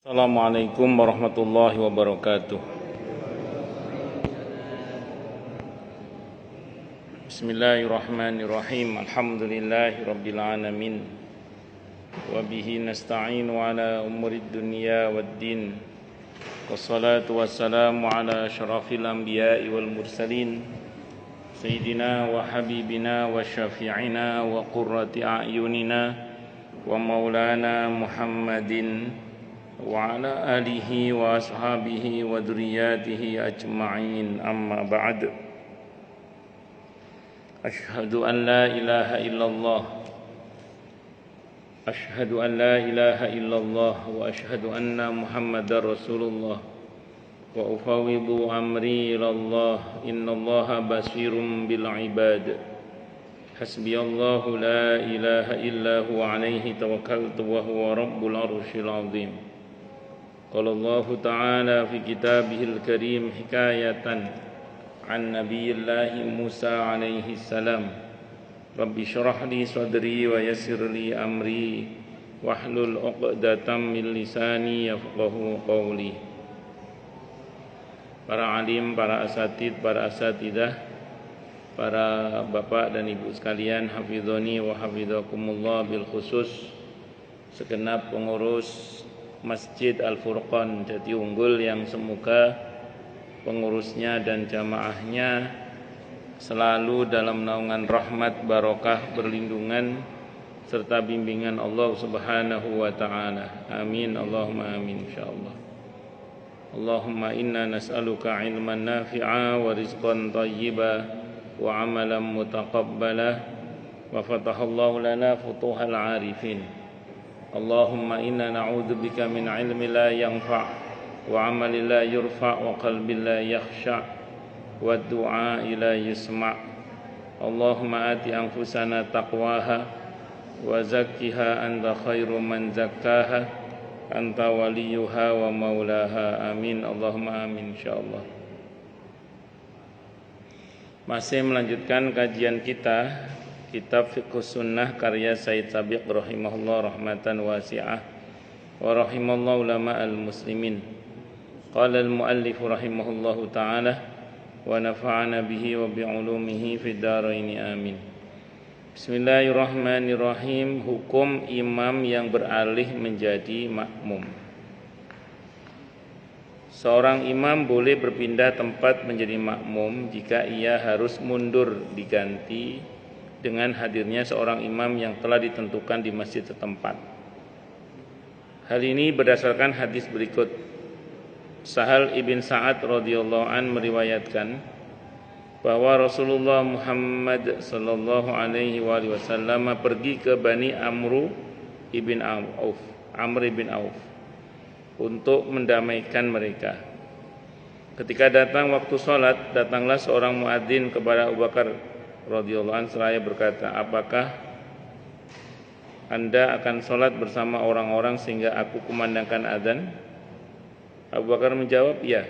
Assalamualaikum warahmatullahi wabarakatuh. Bismillahirrahmanirrahim. Alhamdulillahi rabbil alamin. Wa bihi nasta'inu ala umurid dunya waddin. Wassalatu wassalamu ala asyrafil anbiya'i wal mursalin. Sayyidina wa habibina wa syafi'ina wa qurrati a'yunina wa maulana Muhammadin wa ala alihi wa ashabihi wa dzurriyyatihi ajma'in, amma ba'd. Asyhadu an la ilaha illallah Asyhadu an la ilaha illallah wa asyhadu anna Muhammadar Rasulullah wa ufawwidu amri ilallah innallaha basirun bil ibad. Hasbiyallahu la ilaha illa huwa alaihi tawakkaltu wa huwa rabbul arsyil azim. Qala Allah Ta'ala fi kitabihil karim hikayatan an Nabiyillahi Musa alaihi salam. Rabbi syrah li sadri wa yassir li amri wahlul 'uqdatam min lisani yafqahu qawli. Para alim, para asatid, para asatidah, para bapak dan ibu sekalian, hafizoni wa hafizakumullah, bil khusus segenap pengurus Masjid Al-Furqan Jatiunggul yang semoga pengurusnya dan jamaahnya selalu dalam naungan rahmat, barokah, perlindungan serta bimbingan Allah Subhanahu wa taala. Amin Allahumma amin insyaallah. Allahumma inna nas'aluka ilman nafi'a wa rizqan thayyiba wa amalan mutaqabbala wa fatahallahu lana futuhal arifin. Allahumma inna na'udzubika min ilmi la yanfa' wa amali la yurfa' wa qalbi la yakhsha' wa du'a la yusma'. Allahumma ati anfusana taqwaha wa zakkiha anta khairu man zakkaha anta waliyuha wa maulaha. Amin Allahumma amin insyaallah. Masih melanjutkan kajian kita Kitab Fiqhus Sunnah karya Said Sabiq rahimahullah rahmatan wasi'ah wa rahimallahu ulama al-muslimin. Qala al-muallif rahimahullahu ta'ala wa nafa'ana bihi wa bi'ulumihi fid dharain amin. Bismillahirrahmanirrahim. Hukum imam yang beralih menjadi makmum. Seorang imam boleh berpindah tempat menjadi makmum jika ia harus mundur diganti dengan hadirnya seorang imam yang telah ditentukan di masjid setempat. Hal ini berdasarkan hadis berikut. Sahal ibn Sa'ad radhiyallahu an meriwayatkan bahwa Rasulullah Muhammad sallallahu alaihi wasallam pergi ke Bani Amr ibn Auf untuk mendamaikan mereka. Ketika datang waktu salat, datanglah seorang muadzin kepada Abu Bakar radhiyallahu anhu seraya berkata, apakah Anda akan sholat bersama orang-orang sehingga aku kumandangkan azan? Abu Bakar menjawab, ya.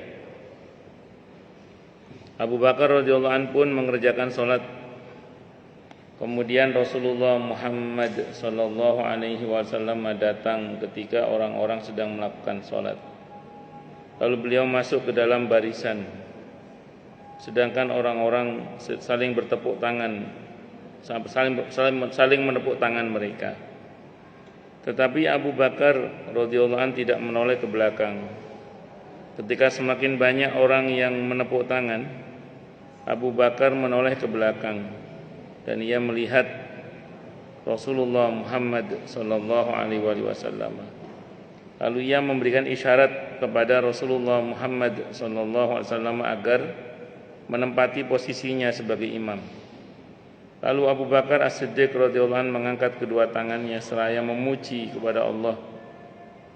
Abu Bakar radhiyallahu anhu pun mengerjakan sholat. Kemudian Rasulullah Muhammad sallallahu alaihi wasallam datang ketika orang-orang sedang melakukan sholat. Lalu beliau masuk ke dalam barisan, sedangkan orang-orang saling bertepuk tangan, saling menepuk tangan mereka. Tetapi Abu Bakar radhiyallahu anhu tidak menoleh ke belakang. Ketika semakin banyak orang yang menepuk tangan, Abu Bakar menoleh ke belakang dan ia melihat Rasulullah Muhammad sallallahu alaihi wasallam. Lalu ia memberikan isyarat kepada Rasulullah Muhammad sallallahu alaihi wasallam agar menempati posisinya sebagai imam. Lalu Abu Bakar As-Siddiq radhiyallahu anhu mengangkat kedua tangannya seraya memuji kepada Allah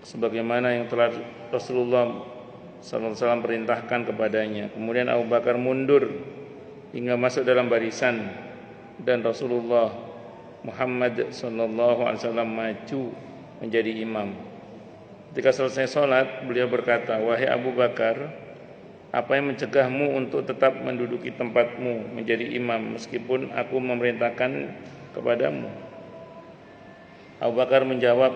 sebagaimana yang telah Rasulullah sallallahu alaihi wasallam perintahkan kepadanya. Kemudian Abu Bakar mundur hingga masuk dalam barisan dan Rasulullah Muhammad sallallahu alaihi wasallam maju menjadi imam. Ketika selesai salat, beliau berkata, "Wahai Abu Bakar, apa yang mencegahmu untuk tetap menduduki tempatmu menjadi imam meskipun aku memerintahkan kepadamu?" Abu Bakar menjawab,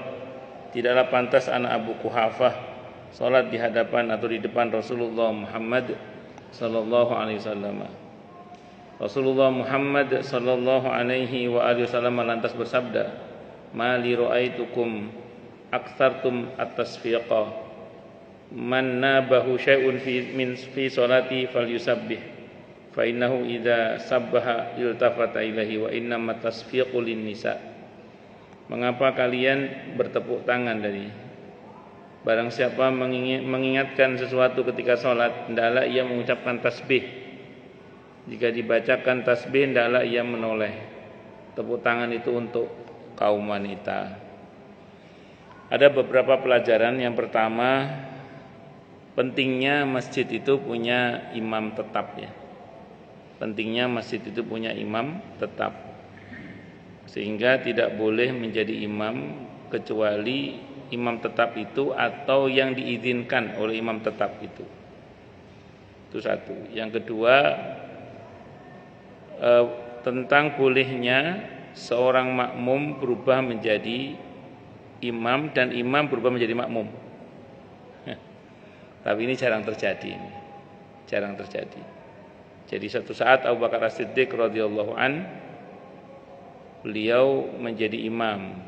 tidaklah pantas anak Abu Quhafah salat di hadapan atau di depan Rasulullah Muhammad sallallahu alaihi wasallam. Rasulullah Muhammad sallallahu alaihi wa alihi wasallam lantas bersabda, "Ma li ra'aitukum aktsartum at-tasfiqa. Man nabahu syai'un fi salati falyusabbih. Fa innahu idza sabbaha iltafata ilaihi wa innama tasfiqu lin-nisa." Mengapa kalian bertepuk tangan tadi? Barang siapa mengingatkan sesuatu ketika salat, hendaklah ia mengucapkan tasbih. Jika dibacakan tasbih, hendaklah ia menoleh. Tepuk tangan itu untuk kaum wanita. Ada beberapa pelajaran. Yang pertama, pentingnya masjid itu punya imam tetap ya. Pentingnya masjid itu punya imam tetap. Sehingga tidak boleh menjadi imam kecuali imam tetap itu atau yang diizinkan oleh imam tetap itu. Itu satu. Yang kedua, tentang bolehnya seorang makmum berubah menjadi imam dan imam berubah menjadi makmum. Tapi ini jarang terjadi. Jarang terjadi. Jadi suatu saat Abu Bakar As-Siddiq radhiyallahu an, beliau menjadi imam.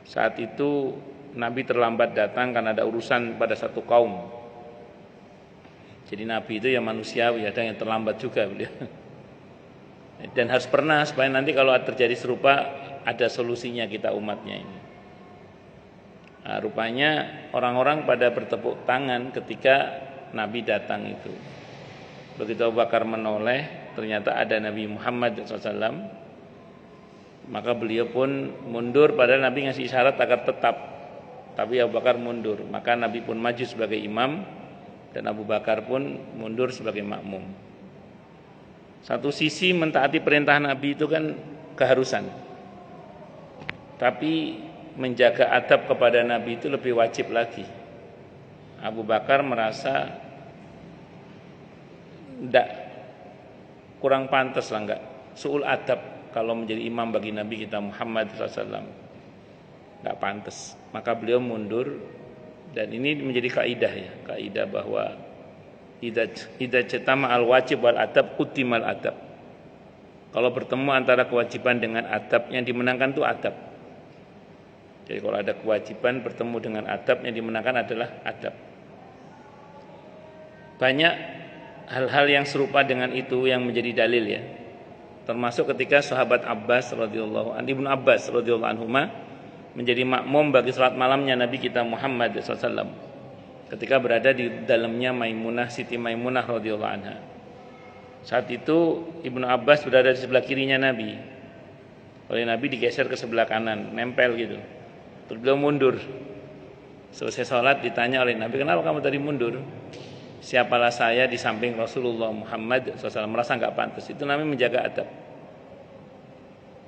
Saat itu Nabi terlambat datang karena ada urusan pada satu kaum. Jadi Nabi itu ya manusiawi, ada yang terlambat juga beliau. Dan harus pernah supaya nanti kalau terjadi serupa ada solusinya kita umatnya ini. Nah, rupanya orang-orang pada bertepuk tangan ketika Nabi datang itu. Begitu Abu Bakar menoleh, ternyata ada Nabi Muhammad SAW. Maka beliau pun mundur, padahal Nabi ngasih isyarat agar tetap. Tapi Abu Bakar mundur, maka Nabi pun maju sebagai imam dan Abu Bakar pun mundur sebagai makmum. Satu sisi mentaati perintah Nabi itu kan keharusan. Tapi menjaga adab kepada Nabi itu lebih wajib lagi. Abu Bakar merasa enggak, kurang pantas lah, enggak suul adab kalau menjadi imam bagi Nabi kita Muhammad SAW. Enggak pantas. Maka beliau mundur, dan ini menjadi kaidah ya, kaidah bahwa idza jatama al wajib wal adab quddimal adab. Kalau bertemu antara kewajiban dengan adab, yang dimenangkan itu adab. Jadi kalau ada kewajiban bertemu dengan adab, yang dimenangkan adalah adab. Banyak hal-hal yang serupa dengan itu yang menjadi dalil ya. Termasuk ketika sahabat Abbas radhiyallahu anhu, Ibnu Abbas radhiyallahu anhuma menjadi makmum bagi salat malamnya Nabi kita Muhammad SAW. Ketika berada di dalamnya Maimunah, Siti Maimunah radhiyallahu anha. Saat itu Ibnu Abbas berada di sebelah kirinya Nabi. Oleh Nabi digeser ke sebelah kanan, nempel gitu. Terus beliau mundur. Selesai sholat ditanya oleh Nabi, "Kenapa kamu tadi mundur?" "Siapalah saya di samping Rasulullah Muhammad SAW, merasa enggak pantas." Itu namanya menjaga adab.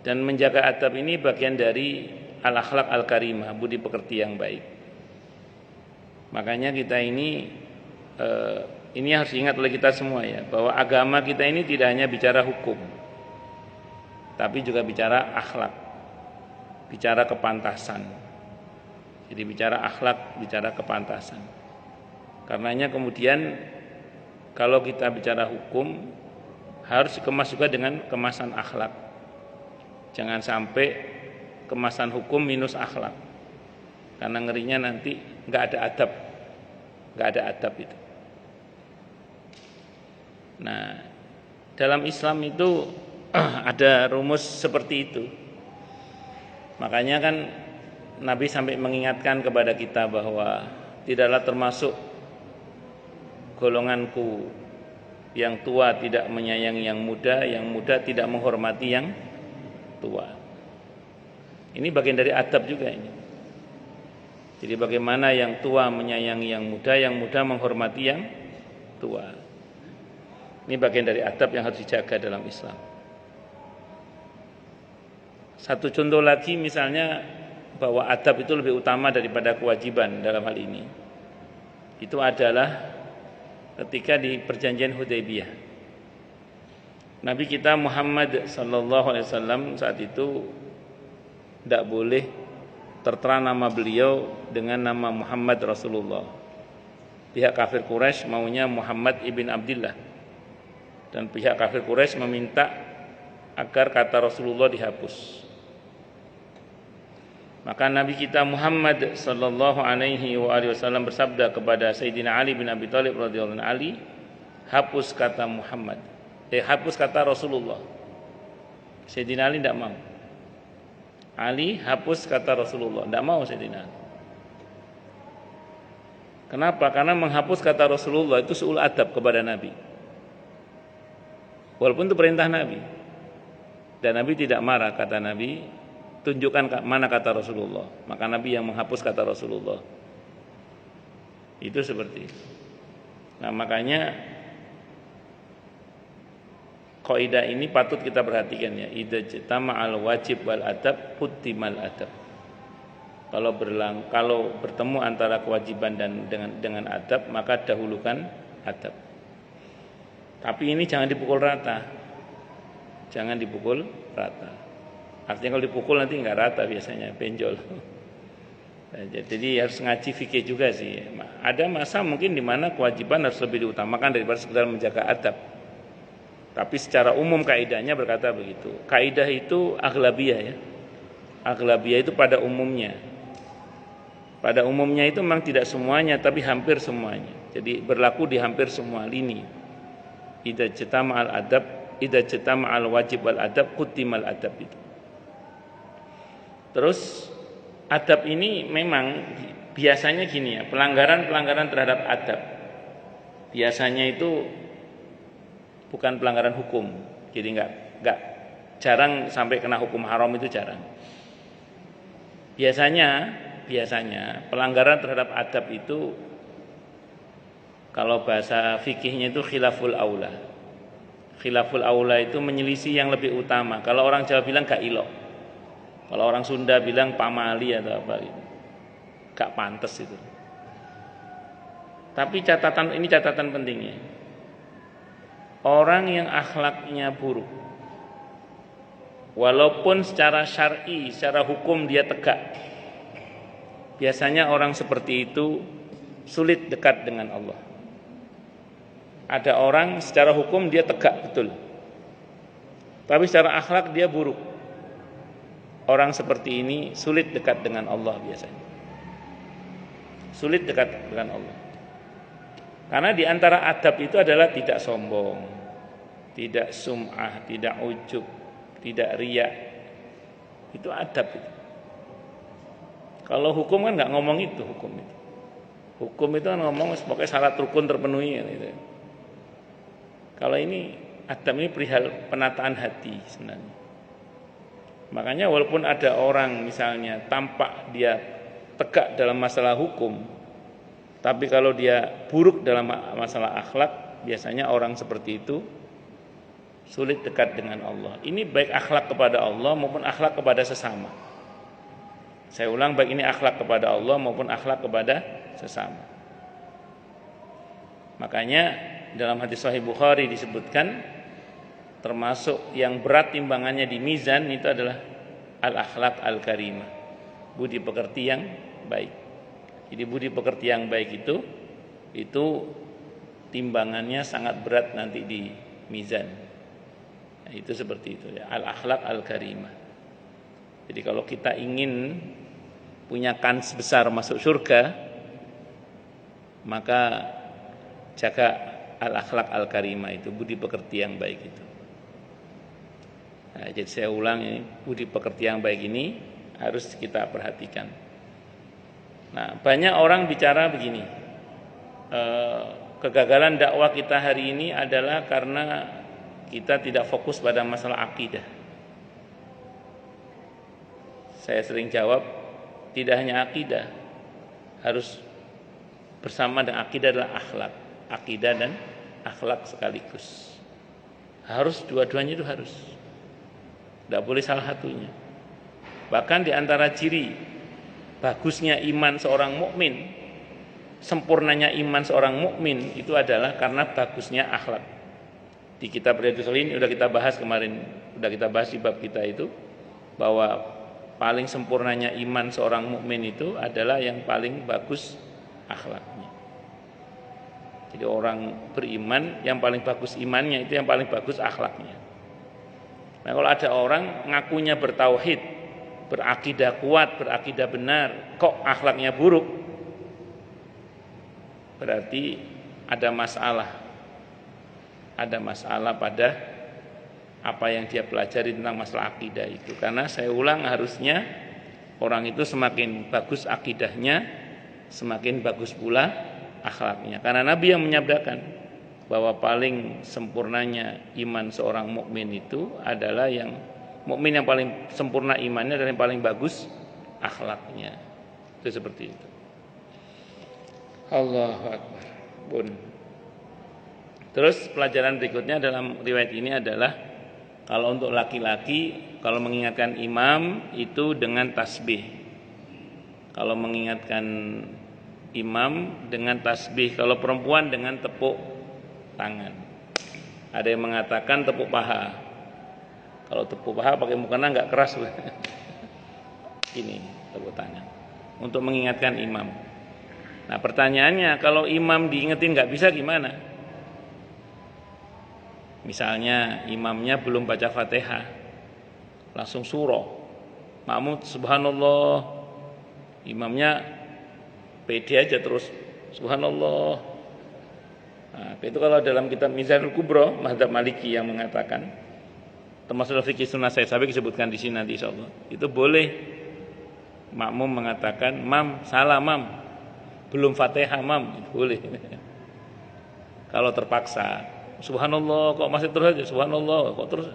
Dan menjaga adab ini bagian dari al-akhlaq al-karimah, budi pekerti yang baik. Makanya kita ini harus ingat oleh kita semua ya, bahwa agama kita ini tidak hanya bicara hukum, tapi juga bicara akhlak, bicara kepantasan. Jadi bicara akhlak, bicara kepantasan. Karenanya kemudian kalau kita bicara hukum harus dikemas juga dengan kemasan akhlak. Jangan sampai kemasan hukum minus akhlak. Karena ngerinya nanti enggak ada adab. Enggak ada adab itu. Nah, dalam Islam itu ada rumus seperti itu. Makanya kan Nabi sampai mengingatkan kepada kita bahwa tidaklah termasuk golonganku yang tua tidak menyayangi yang muda tidak menghormati yang tua. Ini bagian dari adab juga ini. Jadi bagaimana yang tua menyayangi yang muda menghormati yang tua. Ini bagian dari adab yang harus dijaga dalam Islam. Satu contoh lagi misalnya bahwa adab itu lebih utama daripada kewajiban dalam hal ini. Itu adalah ketika di perjanjian Hudaybiyah. Nabi kita Muhammad sallallahu alaihi wasallam saat itu tidak boleh tertera nama beliau dengan nama Muhammad Rasulullah. Pihak kafir Quraisy maunya Muhammad ibn Abdullah, dan pihak kafir Quraisy meminta agar kata Rasulullah dihapus. Maka Nabi kita Muhammad sallallahu alaihi wasallam bersabda kepada Sayyidina Ali bin Abi Thalib radhiyallahu anhu, Ali, hapus kata Muhammad. Hapus kata Rasulullah. Sayyidina Ali tidak mau. Ali hapus kata Rasulullah, tidak mau Sayyidina Ali. Kenapa? Karena menghapus kata Rasulullah itu su'ul adab kepada Nabi. Walaupun itu perintah Nabi. Dan Nabi tidak marah, kata Nabi, tunjukkan mana kata Rasulullah. Maka Nabi yang menghapus kata Rasulullah. Itu seperti itu. Nah, makanya kaidah ini patut kita perhatikan ya. Idza jama'al wajib wal adab quddimal adab. Kalau bertemu antara kewajiban dan dengan adab, maka dahulukan adab. Tapi ini jangan dipukul rata. Jangan dipukul rata. Artinya kalau dipukul nanti enggak rata, biasanya benjol. Jadi harus ngaji fikih juga sih. Ada masa mungkin di mana kewajiban harus lebih diutamakan daripada sekedar menjaga adab. Tapi secara umum kaidahnya berkata begitu. Kaidah itu aghlabiyah ya. Aghlabiyah itu pada umumnya. Pada umumnya itu memang tidak semuanya, tapi hampir semuanya. Jadi berlaku di hampir semua lini. Idza jama'al adab, idza jama'al wajib wal adab quddimal adab itu. Terus adab ini memang biasanya gini ya, pelanggaran-pelanggaran terhadap adab biasanya itu bukan pelanggaran hukum. Jadi enggak jarang sampai kena hukum haram, itu jarang. Biasanya pelanggaran terhadap adab itu kalau bahasa fikihnya itu khilaful aula. Khilaful aula itu menyelisih yang lebih utama. Kalau orang Jawa bilang gak ilok. Kalau orang Sunda bilang pamali atau apa gitu. Gak pantas itu. Tapi catatan pentingnya. Orang yang akhlaknya buruk, walaupun secara syar'i, secara hukum dia tegak, biasanya orang seperti itu sulit dekat dengan Allah. Ada orang secara hukum dia tegak betul, tapi secara akhlak dia buruk. Orang seperti ini sulit dekat dengan Allah biasanya. Sulit dekat dengan Allah. Karena di antara adab itu adalah tidak sombong, tidak sum'ah, tidak ujub, tidak riya. Itu adab itu. Kalau hukum kan nggak ngomong itu, hukum itu. Hukum itu kan ngomong pokoknya syarat rukun terpenuhi gitu. Kalau ini adab ini perihal penataan hati sebenarnya. Makanya walaupun ada orang misalnya tampak dia tegak dalam masalah hukum, tapi kalau dia buruk dalam masalah akhlak, biasanya orang seperti itu sulit dekat dengan Allah. Ini baik akhlak kepada Allah maupun akhlak kepada sesama. Saya ulang, baik ini akhlak kepada Allah maupun akhlak kepada sesama. Makanya dalam hadis Sahih Bukhari disebutkan termasuk yang berat timbangannya di mizan itu adalah al-akhlaq al-karimah, budi pekerti yang baik. Jadi budi pekerti yang baik itu timbangannya sangat berat nanti di mizan. Nah, itu seperti itu ya, al-akhlaq al-karimah. Jadi kalau kita ingin punya kans besar masuk surga, maka jaga al-akhlaq al-karimah itu, budi pekerti yang baik itu. Nah, jadi saya ulang, ini budi pekerti yang baik ini harus kita perhatikan. Nah, banyak orang bicara begini, kegagalan dakwah kita hari ini adalah karena kita tidak fokus pada masalah akidah. Saya sering jawab, tidak hanya akidah, harus bersama dengan akidah adalah akhlak. Akidah dan akhlak sekaligus. Harus dua-duanya itu harus. Tidak boleh salah satunya. Bahkan di antara ciri bagusnya iman seorang mukmin, sempurnanya iman seorang mukmin itu adalah karena bagusnya akhlak. Di kitab Riyadhus Shalihin sudah kita bahas kemarin, sudah kita bahas di bab kita itu bahwa paling sempurnanya iman seorang mukmin itu adalah yang paling bagus akhlaknya. Jadi orang beriman yang paling bagus imannya itu yang paling bagus akhlaknya. Nah, kalau ada orang ngakunya bertauhid, berakidah kuat, berakidah benar, kok akhlaknya buruk, berarti ada masalah. Ada masalah pada apa yang dia pelajari tentang masalah akidah itu. Karena saya ulang, harusnya orang itu semakin bagus akidahnya, semakin bagus pula akhlaknya. Karena Nabi yang menyabdakan bahwa paling sempurnanya iman seorang mukmin itu adalah yang mukmin yang paling sempurna imannya dan yang paling bagus akhlaknya. Itu seperti itu. Allahu Akbar. Bun. Terus pelajaran berikutnya dalam riwayat ini adalah kalau untuk laki-laki, kalau mengingatkan imam itu dengan tasbih. Kalau mengingatkan imam dengan tasbih, kalau perempuan dengan tepuk tangan. Ada yang mengatakan tepuk paha. Kalau tepuk paha pakai mukena enggak keras. Ini tepuk tangan untuk mengingatkan imam. Nah, pertanyaannya, kalau imam diingetin enggak bisa gimana? Misalnya imamnya belum baca Fatihah, langsung surah, makmum subhanallah, imamnya pede aja terus subhanallah. Nah, itu kalau dalam kitab Mizanul Kubra mazhab Maliki yang mengatakan, termasuk fikih sunnah saya sampai disebutkan di sini nanti insyaallah, itu boleh makmum mengatakan mam salah mam, belum Fatihah mam, boleh. Kalau terpaksa. Subhanallah kok masih terus aja, subhanallah kok terus,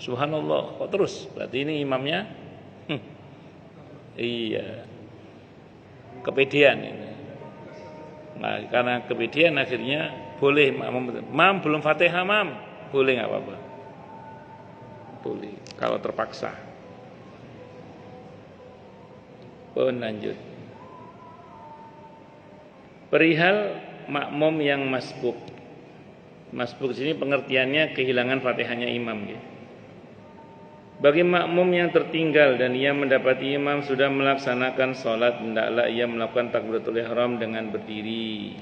subhanallah kok terus, berarti ini imamnya iya kepedean ini. Nah, karena kepedean akhirnya boleh mam belum Fatihah mam, boleh nggak apa-apa, boleh kalau terpaksa. Lanjut, perihal makmum yang masbuk. Masbuk sini pengertiannya kehilangan Fatihahnya imam ya. Bagi makmum yang tertinggal dan ia mendapati imam sudah melaksanakan sholat, hendaklah ia melakukan takbiratul ihram dengan berdiri,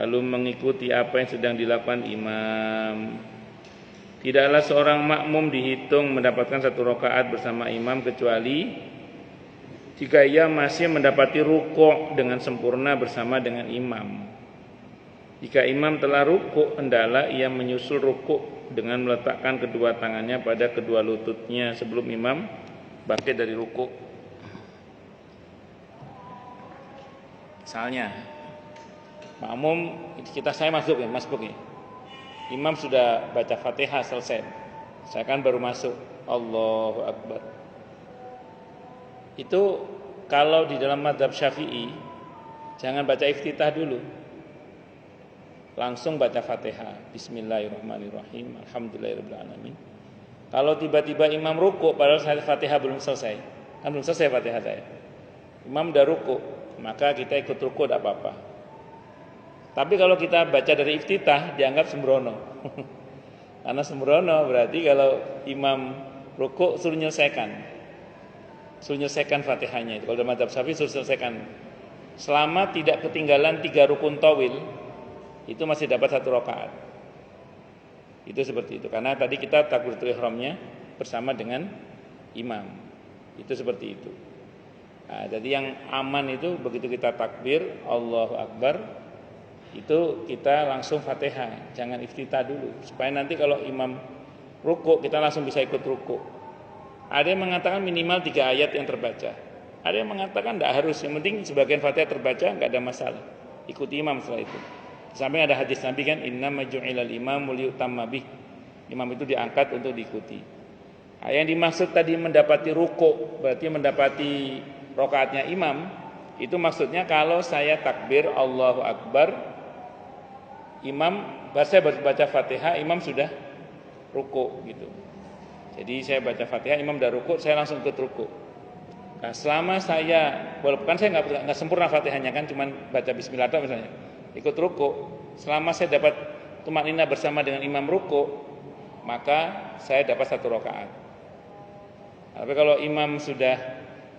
lalu mengikuti apa yang sedang dilakukan imam. Tidaklah seorang makmum dihitung mendapatkan 1 rakaat bersama imam kecuali jika ia masih mendapati rukuk dengan sempurna bersama dengan imam. Jika imam telah rukuk, hendaklah ia menyusul rukuk dengan meletakkan kedua tangannya pada kedua lututnya sebelum imam bangkit dari rukuk. Misalnya, makmum saya masuk ya, masbuk ya. Imam sudah baca Fatihah selesai. Saya kan baru masuk. Allahu Akbar. Itu kalau di dalam mazhab Syafi'i jangan baca iftitah dulu. Langsung baca Fatihah. Bismillahirrahmanirrahim. Alhamdulillahirabbil alamin. Kalau tiba-tiba imam rukuk padahal Fatihah belum selesai. Kan belum selesai Fatihah saya. Imam udah rukuk, maka kita ikut rukuk tidak apa-apa. Tapi kalau kita baca dari iftitah dianggap sembrono. Karena sembrono berarti kalau imam rukuk suruh menyelesaikan Fatihahnya itu. Kalau dalam mazhab Syafi'i suruh selesaikan. Selama tidak ketinggalan 3 rukun tawil, itu masih dapat 1 rakaat. Itu seperti itu. Karena tadi kita takbiratul ihramnya bersama dengan imam. Itu seperti itu. Nah, jadi yang aman itu begitu kita takbir Allahu Akbar, itu kita langsung Fatihah, jangan iftitah dulu. Supaya nanti kalau imam rukuk kita langsung bisa ikut rukuk. Ada yang mengatakan minimal 3 ayat yang terbaca. Ada yang mengatakan tidak harus, yang penting sebagian Fatihah terbaca enggak ada masalah. Ikuti imam setelah itu. Sampai ada hadis Nabi kan, innama ju'ilal imamu liyutamma bih. Imam itu diangkat untuk diikuti. Nah, yang dimaksud tadi mendapati rukuk berarti mendapati rakaatnya imam. Itu maksudnya kalau saya takbir Allahu Akbar, imam saya baca Fatihah, imam sudah rukuk gitu. Jadi saya baca Fatihah, imam sudah rukuk, saya langsung ikut rukuk. Nah, selama saya, walaupun saya nggak sempurna Fatihahnya kan, cuman baca Bismillah misalnya, ikut rukuk, selama saya dapat tumakninah bersama dengan imam rukuk, maka saya dapat 1 rakaat. Tapi kalau imam sudah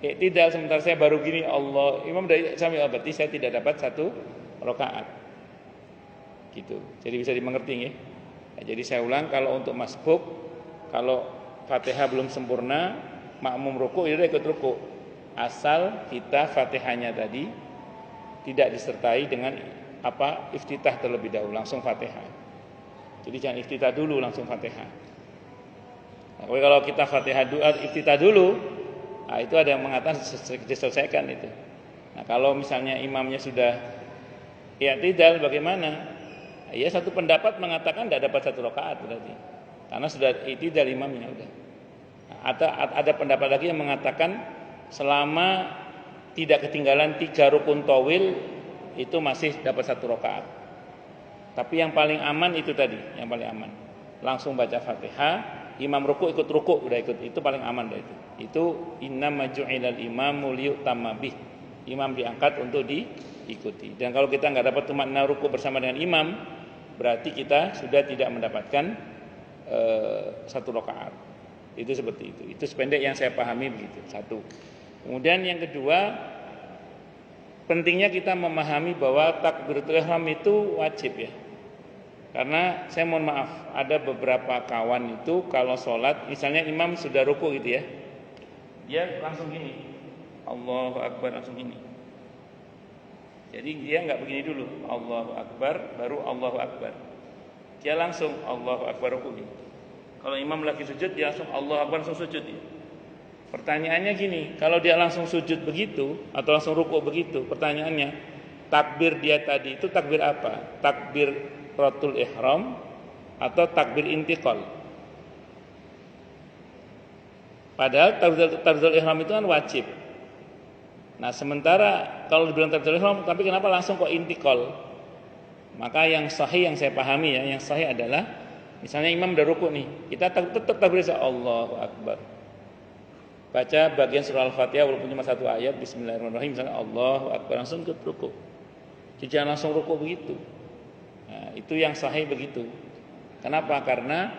tidak, sementara saya baru gini Allah, imam dari sampai berarti saya tidak dapat 1 rakaat. Gitu. Jadi bisa dimengerti ya. Nah, jadi saya ulang, kalau untuk masbuk, kalau Fatihah belum sempurna, makmum ruku' ya udah ikut ruku'. Asal kita Fatihahnya tadi tidak disertai dengan iftitah terlebih dahulu, langsung Fatihah. Jadi jangan iftitah dulu langsung Fatihah. Nah, kalau kita Fatihah iftitah dulu, nah itu ada yang mengatakan diselesaikan itu. Nah, kalau misalnya imamnya sudah i'tidal bagaimana? Ya satu pendapat mengatakan tidak dapat 1 rakaat berarti. Karena sudah i'tidal imamnya udah. Nah, ada pendapat lagi yang mengatakan selama tidak ketinggalan 3 rukun tawil itu masih dapat 1 rakaat. Tapi yang paling aman itu tadi, yang paling aman. Langsung baca Fatihah, imam ruku ikut ruku, udah ikut, itu paling aman dah itu. Itu innama ju'ilal imamu liyutamma bih. Imam diangkat untuk diikuti. Dan kalau kita enggak dapat tumakna ruku bersama dengan imam, berarti kita sudah tidak mendapatkan 1 rakaat. Itu seperti itu. Itu sependek yang saya pahami begitu. 1. Kemudian yang kedua, pentingnya kita memahami bahwa takbiratul ihram itu wajib ya. Karena saya mohon maaf, ada beberapa kawan itu kalau sholat, misalnya imam sudah ruku gitu ya, dia langsung gini, Allahu Akbar, langsung gini. Jadi dia nggak begini dulu, Allahu Akbar, baru Allahu Akbar. Dia langsung Allahu Akbar ruku. Kalau imam lagi sujud, dia langsung Allahu Akbar, langsung sujud ya. Pertanyaannya gini, kalau dia langsung sujud begitu atau langsung ruku begitu, pertanyaannya, takbir dia tadi itu takbir apa? Takbir ratul ihram atau takbir intiqal? Padahal takbiratul ihram itu kan wajib. Nah, sementara kalau dibilang takbiratul ihram, tapi kenapa langsung kok intiqal? Maka yang sahih yang saya pahami ya, yang sahih adalah misalnya imam udah ruku nih, kita tetap takbir Allahu Akbar. Baca bagian surah Al-Fatihah walaupun cuma 1 ayat, bismillahirrahmanirrahim, misalnya Allahu Akbar, langsung ke ruku. Jangan langsung ruku begitu. Nah, itu yang sahih begitu. Kenapa? Karena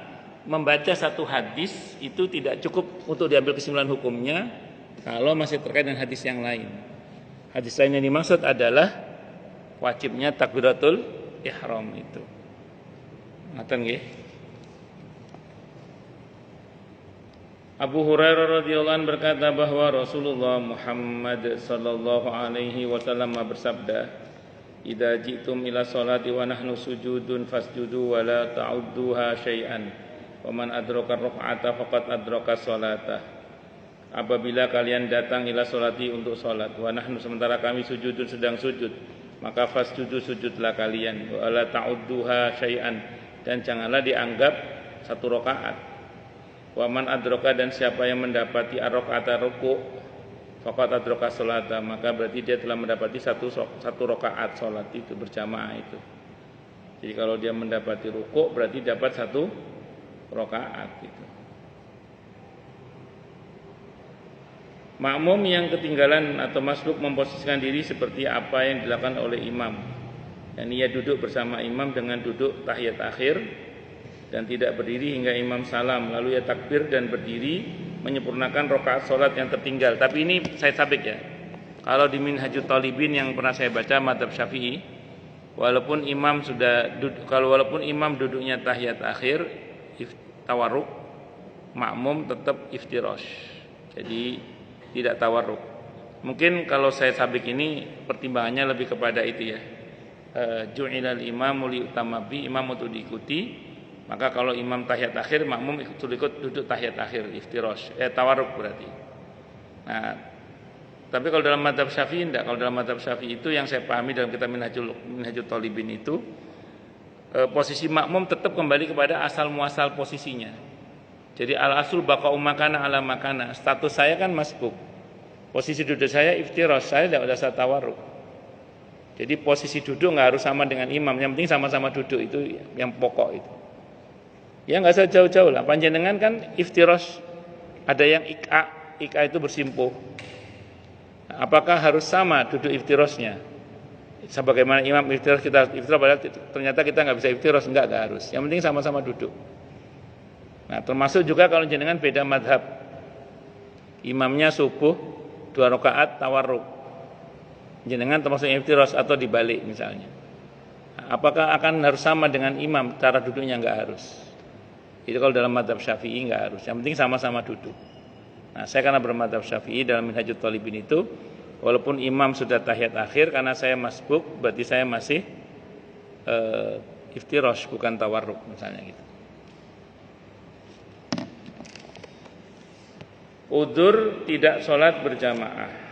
membaca satu hadis itu tidak cukup untuk diambil kesimpulan hukumnya kalau masih terkait dengan hadis yang lain. Hadis lain yang dimaksud adalah wajibnya takbiratul ihram itu. Ngaten nggih? Abu Hurairah radhiyallahu anhu berkata bahwa Rasulullah Muhammad sallallahu alaihi wasallam bersabda, "Idza ji'tum ila sholati wa nahnu sujudun fasjudu wa la ta'udduha syai'an. Wa man adraka raka'ata faqad adraka sholata." Apabila kalian datang ila sholati untuk salat, wa nahnu sementara kami sujudun sedang sujud, maka fasjudu sujudlah kalian, wa la ta'udduha syai'an, dan janganlah dianggap 1 rakaat. Wa man adraka, dan siapa yang mendapati ar-raka'ata ruku', faqad adraka sholata, maka berarti dia telah mendapati satu rakaat salat itu berjamaah itu. Jadi kalau dia mendapati ruku' berarti dapat 1 rakaat itu. Makmum yang ketinggalan atau masbuk memposisikan diri seperti apa yang dilakukan oleh imam. Dan ia duduk bersama imam dengan duduk tahiyat akhir dan tidak berdiri hingga imam salam, lalu ia takbir dan berdiri menyempurnakan rakaat salat yang tertinggal. Tapi ini saya sabik ya. Kalau di Minhajut Talibin yang pernah saya baca mazhab Syafi'i, walaupun imam duduknya tahiyat akhir tawarruk, makmum tetap iftirash. Jadi tidak tawarruk. Mungkin kalau saya sabik ini pertimbangannya lebih kepada itu ya. Ju'ilal imamu liutamma bi, imam untuk diikuti. Maka kalau imam tahiyat akhir, makmum ikut duduk tahiyat akhir, iftirash, tawarruk berarti. Nah, tapi kalau dalam mazhab Syafi'i enggak. Kalau dalam mazhab Syafi'i itu yang saya pahami dalam kitab Minhajul Talibin itu, posisi makmum tetap kembali kepada asal muasal posisinya. Jadi al-asul baqa'u makana ala makana. Status saya kan masbuk. Posisi duduk saya iftirash, saya tidak ada tawarruk. Jadi posisi duduk enggak harus sama dengan imam, yang penting sama-sama duduk, itu yang pokok itu. Ya enggak usah jauh-jauh lah. Panjenengan kan iftirash, ada yang ik'a itu bersimpuh. Apakah harus sama duduk iftirashnya? Sebagaimana imam iftirash, kita iftirash, padahal ternyata kita enggak bisa iftirash, enggak harus. Yang penting sama-sama duduk. Nah, termasuk juga kalau jenengan beda madhab. Imamnya subuh 2 rakaat tawarruk. Jenengan termasuk iftirosh atau dibalik misalnya. Apakah akan harus sama dengan imam? Cara duduknya enggak harus. Itu kalau dalam mazhab Syafi'i enggak harus. Yang penting sama-sama duduk. Nah, saya karena bermadzhab Syafi'i dalam Minhajut Thalibin itu, walaupun imam sudah tahiyat akhir, karena saya masbuk, berarti saya masih iftirosh, bukan tawarruk misalnya gitu. Udzur tidak sholat berjamaah.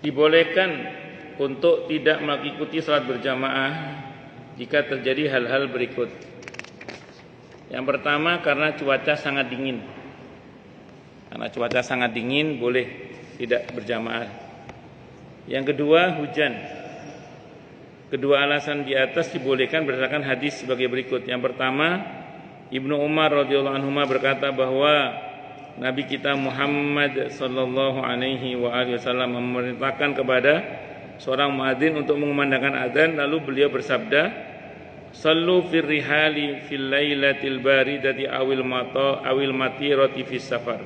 Dibolehkan untuk tidak mengikuti sholat berjamaah jika terjadi hal-hal berikut. Yang pertama, karena cuaca sangat dingin. Karena cuaca sangat dingin boleh tidak berjamaah. Yang kedua, hujan. Kedua alasan di atas dibolehkan berdasarkan hadis sebagai berikut. Yang pertama, Ibnu Umar radhiyallahu anhu berkata bahwa Nabi kita Muhammad sallallahu alaihi wasallam memerintahkan kepada seorang muadzin untuk mengumandangkan azan, lalu beliau bersabda, "Sallu fir rihali fil lailatil baridati awil matirati fis safar."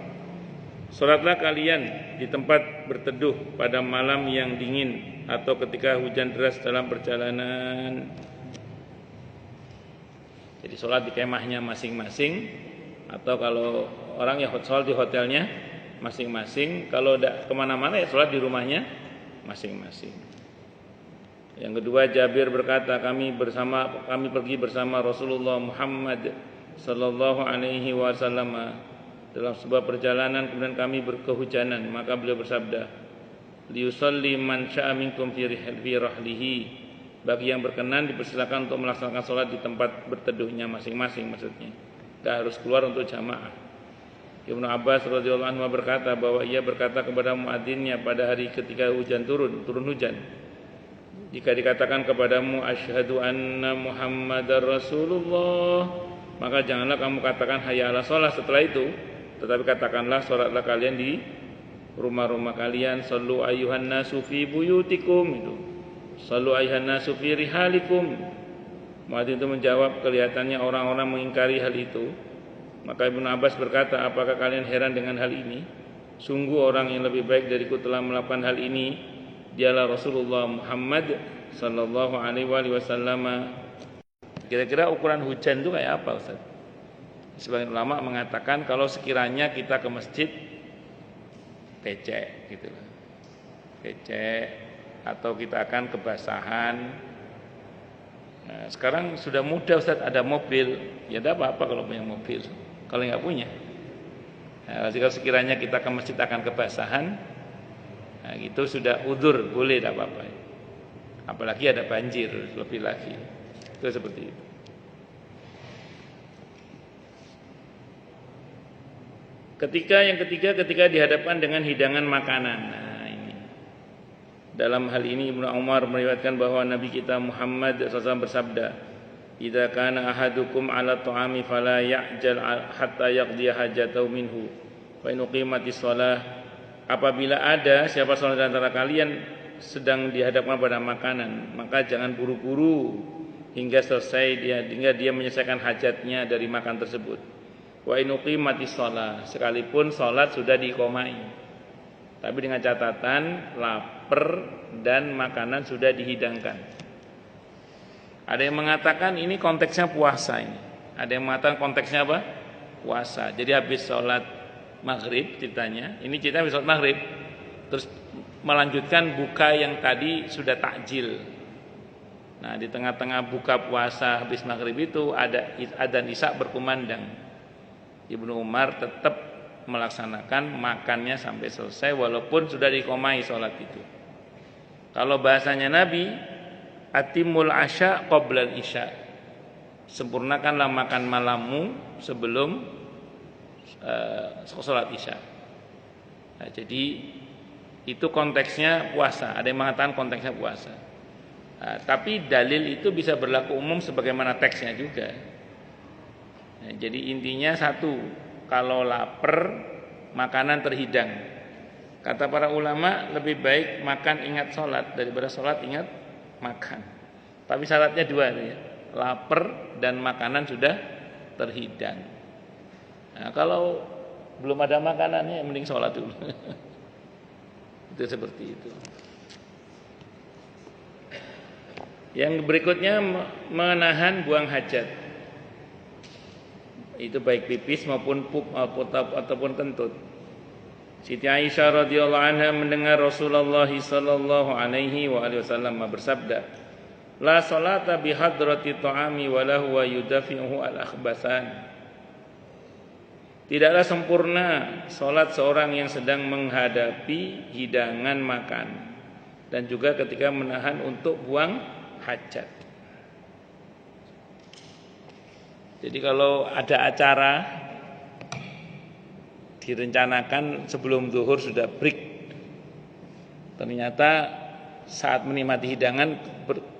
Salatlah kalian di tempat berteduh pada malam yang dingin atau ketika hujan deras dalam perjalanan. Jadi salat di kemahnya masing-masing, atau kalau orang ya salat di hotelnya masing-masing. Kalau tidak kemana-mana ya salat di rumahnya masing-masing. Yang kedua, Jabir berkata, kami pergi bersama Rasulullah Muhammad sallallahu alaihi wasallam dalam sebuah perjalanan, kemudian kami berkehujanan, maka beliau bersabda, liyusalli man syaa minkum fi rahlihi, bagi yang berkenan dipersilakan untuk melaksanakan salat di tempat berteduhnya masing-masing, maksudnya tidak harus keluar untuk jamaah. Ibnu Abbas radhiyallahu anhu berkata bahwa ia berkata kepada muadzinnya pada hari ketika hujan turun hujan, jika dikatakan kepadamu asyhadu anna Muhammadar Rasulullah, maka janganlah kamu katakan hayya 'alas shalah setelah itu, tetapi katakanlah salatlah kalian di rumah-rumah kalian. Sallu ayyuhan nasu fi buyutikum, itu sallu ayyuhan nasu fi rihalikum. Muadzin itu menjawab, kelihatannya orang-orang mengingkari hal itu. Maka Ibnu Abbas berkata, apakah kalian heran dengan hal ini? Sungguh orang yang lebih baik dariku telah melakukan hal ini, dialah Rasulullah Muhammad sallallahu alaihi wasallam. Kira-kira ukuran hujan itu kayak apa, Ustaz? Sebagian ulama mengatakan kalau sekiranya kita ke masjid becek gitu, becek, atau kita akan kebasahan. Nah, sekarang sudah mudah, Ustaz, ada mobil, ya tidak apa-apa kalau punya mobil. Kalau nggak punya, nah, jika sekiranya kita ke masjid akan kebasahan, nah, itu sudah udzur, boleh, tidak apa-apa. Apalagi ada banjir, lebih lagi. Itu seperti itu. Yang ketiga, ketika dihadapkan dengan hidangan makanan. Nah, ini. Dalam hal ini Ibnu Umar meriwayatkan bahwa Nabi kita Muhammad SAW bersabda, "Idza kana ahadukum 'ala ta'ami fala ya'jal hatta yaqdi hajatahu minhu, wa in uqimatis shalah." Apabila ada siapa salah di antara kalian sedang dihadapkan pada makanan, maka jangan buru-buru hingga dia menyelesaikan hajatnya dari makan tersebut. Wa in uqimatis shalah, sekalipun salat sudah diiqomai, tapi dengan catatan lapar dan makanan sudah dihidangkan. Ada yang mengatakan ini konteksnya puasa ini. Ada yang mengatakan konteksnya apa? Puasa. Jadi habis sholat maghrib ceritanya. Ini cerita habis sholat maghrib, terus melanjutkan buka yang tadi sudah takjil. Nah, di tengah-tengah buka puasa habis maghrib itu ada adzan isya berkumandang. Ibnu Umar tetap melaksanakan makannya sampai selesai walaupun sudah diqomai sholat itu. Kalau bahasanya Nabi, atimul asya qoblal isya, sempurnakanlah makan malammu sebelum sholat isya. Nah, jadi itu konteksnya puasa. Ada yang mengatakan konteksnya puasa. Nah, tapi dalil itu bisa berlaku umum sebagaimana teksnya juga. Nah, jadi intinya satu, kalau lapar makanan terhidang. Kata para ulama lebih baik makan ingat sholat daripada sholat ingat makan. Tapi syaratnya dua ya. lapar dan makanan sudah terhidang. Nah, kalau belum ada makanannya mending sholat dulu. Itu seperti itu. Yang berikutnya menahan buang hajat. Itu baik pipis maupun pup ataupun kentut. Siti Aisyah radhiyallahu anha mendengar Rasulullah sallallahu alaihi wasallam bersabda, "La salata bi hadrati ta'ami wa lahu wa yudafi'uhu al-akhbasan." Tidaklah sempurna salat seorang yang sedang menghadapi hidangan makan dan juga ketika menahan untuk buang hajat. Jadi kalau ada acara direncanakan sebelum zuhur sudah break, ternyata saat menikmati hidangan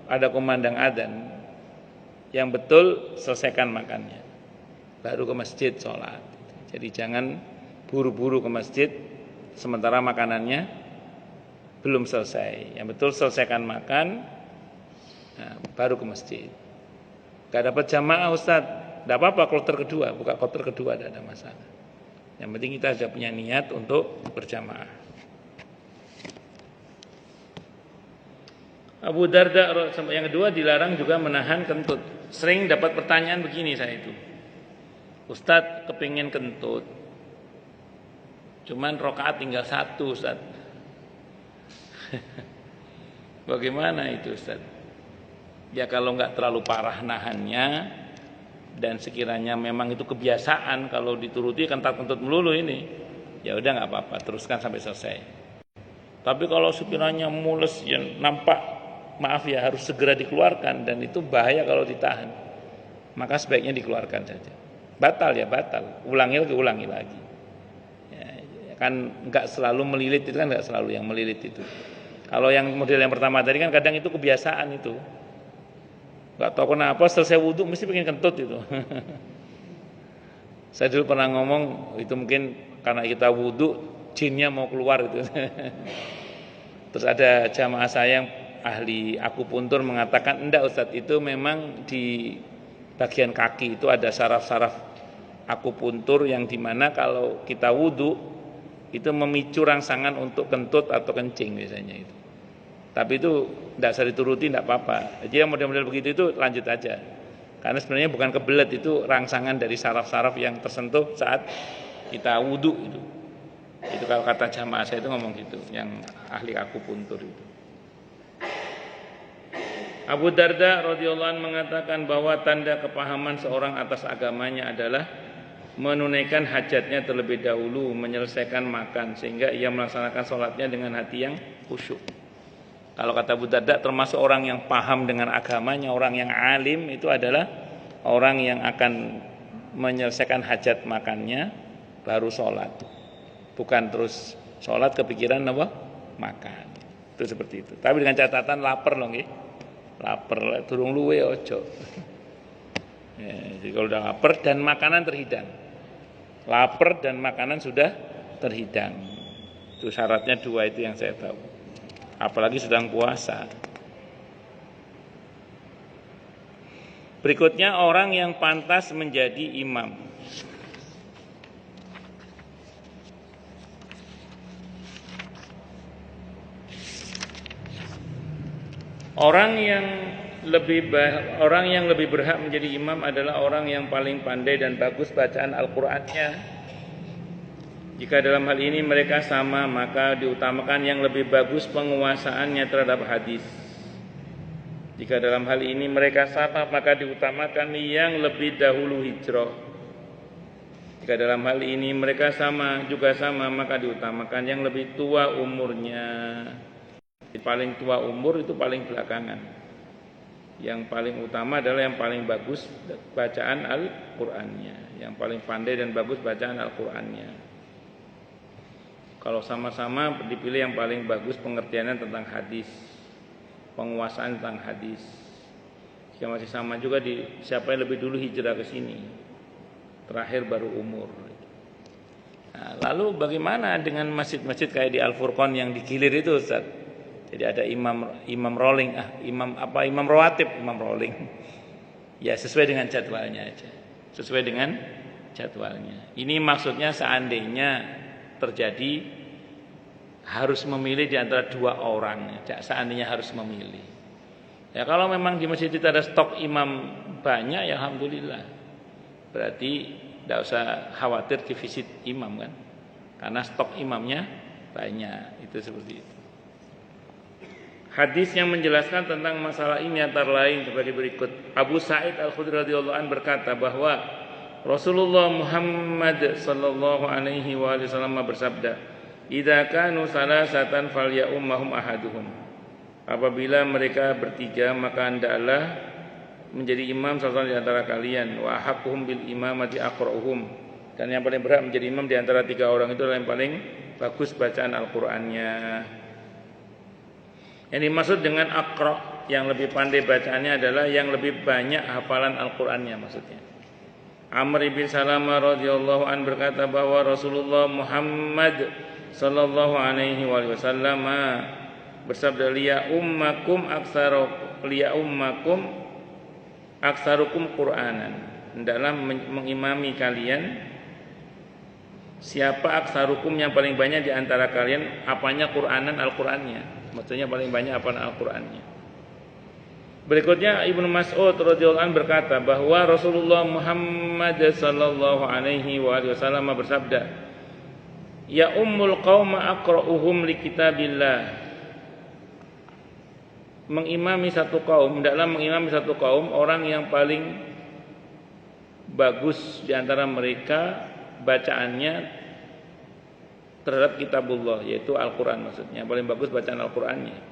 ada kumandang adzan, yang betul selesaikan makannya baru ke masjid sholat. Jadi jangan buru-buru ke masjid sementara makanannya belum selesai. Yang betul selesaikan makan, nah, baru ke masjid. Gak dapat jamaah Ustaz, tidak apa-apa kloter kedua, buka kloter kedua, tidak ada masalah. Yang penting kita sudah punya niat untuk berjamaah. Abu Darda yang kedua dilarang juga menahan kentut. Sering dapat pertanyaan begini saya itu, Ustaz kepingin kentut, cuman rakaat tinggal 1 Ustaz. Bagaimana itu Ustaz? Ya kalau nggak terlalu parah nahannya dan sekiranya memang itu kebiasaan, kalau dituruti kentut melulu ini, ya udah nggak apa-apa, teruskan sampai selesai. Tapi kalau sekiranya mules yang nampak, maaf ya, harus segera dikeluarkan dan itu bahaya kalau ditahan, maka sebaiknya dikeluarkan saja. Batal ya batal, ulangi lagi. Ya, kan nggak selalu melilit itu, kan nggak selalu yang melilit itu. Kalau yang model yang pertama tadi kan kadang itu kebiasaan itu. Gak tahu kenapa selesai wudhu mesti pengen kentut itu. Saya dulu pernah ngomong itu mungkin karena kita wudhu jinnya mau keluar itu. Terus ada jamaah saya yang ahli akupuntur mengatakan enggak Ustadz, itu memang di bagian kaki itu ada saraf-saraf akupuntur yang dimana kalau kita wudhu itu memicu rangsangan untuk kentut atau kencing biasanya itu. Tapi itu tidak usah dituruti, tidak apa-apa. Jadi model-model begitu itu lanjut aja. Karena sebenarnya bukan kebelet, itu rangsangan dari saraf-saraf yang tersentuh saat kita wudhu itu. Itu kalau kata jamaah saya itu ngomong gitu, yang ahli akupuntur itu. Abu Darda radhiyallahu anhu mengatakan bahwa tanda kepahaman seorang atas agamanya adalah menunaikan hajatnya terlebih dahulu, menyelesaikan makan sehingga ia melaksanakan sholatnya dengan hati yang khusyuk. Kalau kata Abu Darda, termasuk orang yang paham dengan agamanya, orang yang alim itu adalah orang yang akan menyelesaikan hajat makannya baru sholat. Bukan terus sholat kepikiran apa? Makan. Itu seperti itu. Tapi dengan catatan lapar loh nggih. Lapar durung luwe ojo. Ya, jadi kalau udah lapar dan makanan terhidang. Lapar dan makanan sudah terhidang. Itu syaratnya 2 itu yang saya tahu. Apalagi sedang puasa. Berikutnya orang yang pantas menjadi imam. Orang yang lebih berhak menjadi imam adalah orang yang paling pandai dan bagus bacaan Al-Qur'annya. Jika dalam hal ini mereka sama, maka diutamakan yang lebih bagus penguasaannya terhadap hadis. Jika dalam hal ini mereka sama, maka diutamakan yang lebih dahulu hijrah. Jika dalam hal ini mereka juga sama, maka diutamakan yang lebih tua umurnya. Paling tua umur itu paling belakangan. Yang paling utama adalah yang paling bagus bacaan Al-Qur'annya, yang paling pandai dan bagus bacaan Al-Qur'annya. Kalau sama-sama dipilih yang paling bagus pengertiannya tentang hadis, penguasaan tentang hadis. Jika masih sama juga siapa yang lebih dulu hijrah ke sini, terakhir baru umur. Nah, lalu bagaimana dengan masjid-masjid kayak di Al-Furqan yang digilir itu Ustaz? Jadi ada imam rolling, imam rawatib, imam rolling. Ya sesuai dengan jadwalnya aja. Sesuai dengan jadwalnya. Ini maksudnya seandainya terjadi harus memilih di antara dua orang. Seandainya harus memilih. Ya kalau memang di masjid itu ada stok imam banyak ya alhamdulillah. Berarti tidak usah khawatir defisit imam kan. Karena stok imamnya banyak. Itu seperti itu. Hadis yang menjelaskan tentang masalah ini antara lain sebagai berikut. Abu Sa'id Al-Khudri radhiyallahu anhu berkata bahwa Rasulullah Muhammad sallallahu alaihi wasallam bersabda, "Idza kanu salasatan falyaummahum ahaduhum." Apabila mereka bertiga maka hendaklah menjadi imam salah satu di antara kalian. Wa haqquhum bil imamati aqra'uhum. Dan yang paling berhak menjadi imam di antara tiga orang itu adalah yang paling bagus bacaan Al-Qur'annya. Yang dimaksud dengan aqra' yang lebih pandai bacaannya adalah yang lebih banyak hafalan Al-Qur'annya maksudnya. Amr bin Salamah radhiyallahu an berkata bahwa Rasulullah Muhammad sallallahu alaihi wasallam bersabda liya ummakum aktsarukum Qur'anan. Hendaklah mengimami kalian siapa aktsarukum yang paling banyak di antara kalian apanya Qur'anan Al-Qur'annya. Maksudnya paling banyak hafalan Al-Qur'annya. Berikutnya Ibnu Mas'ud radhiyallahu anhu berkata bahwa Rasulullah Muhammad sallallahu alaihi wasallam bersabda, "Ya ummul qauma aqra'uhum li kitabillah." Mengimami satu kaum, hendaklah mengimami satu kaum orang yang paling bagus di antara mereka bacaannya terhadap kitabullah, yaitu Al-Qur'an maksudnya. Paling bagus bacaan Al-Qur'annya.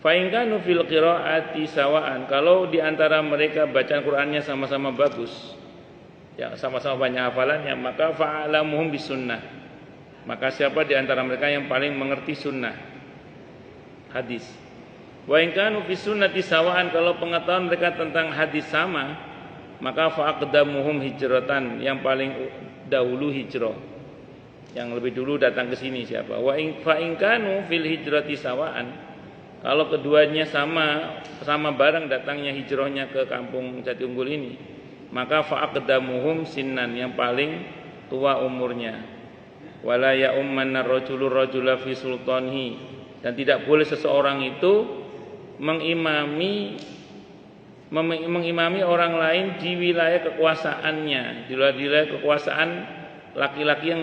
Fa in kanu fil qiraati sawaan, kalau di antara mereka bacaan Qur'annya sama-sama bagus, ya sama-sama banyak hafalannya, maka fa'alamuhum bisunnah. Maka siapa di antara mereka yang paling mengerti sunnah? Hadis. Wa in kanu fi sunnati sawaan, kalau pengetahuan mereka tentang hadis sama, maka fa'aqdamuhum hijratan, yang paling dahulu hijrah. Yang lebih dulu datang ke sini siapa? Wa in fa in kanu fil hijrati sawaan, kalau keduanya sama bareng datangnya hijrahnya ke kampung Jatiunggul ini, maka fa'aqdamuhum sinnan, yang paling tua umurnya. Wala ya ummanna rajulur rajula fi sultanihi, dan tidak boleh seseorang itu mengimami orang lain di wilayah kekuasaannya, di wilayah kekuasaan laki-laki yang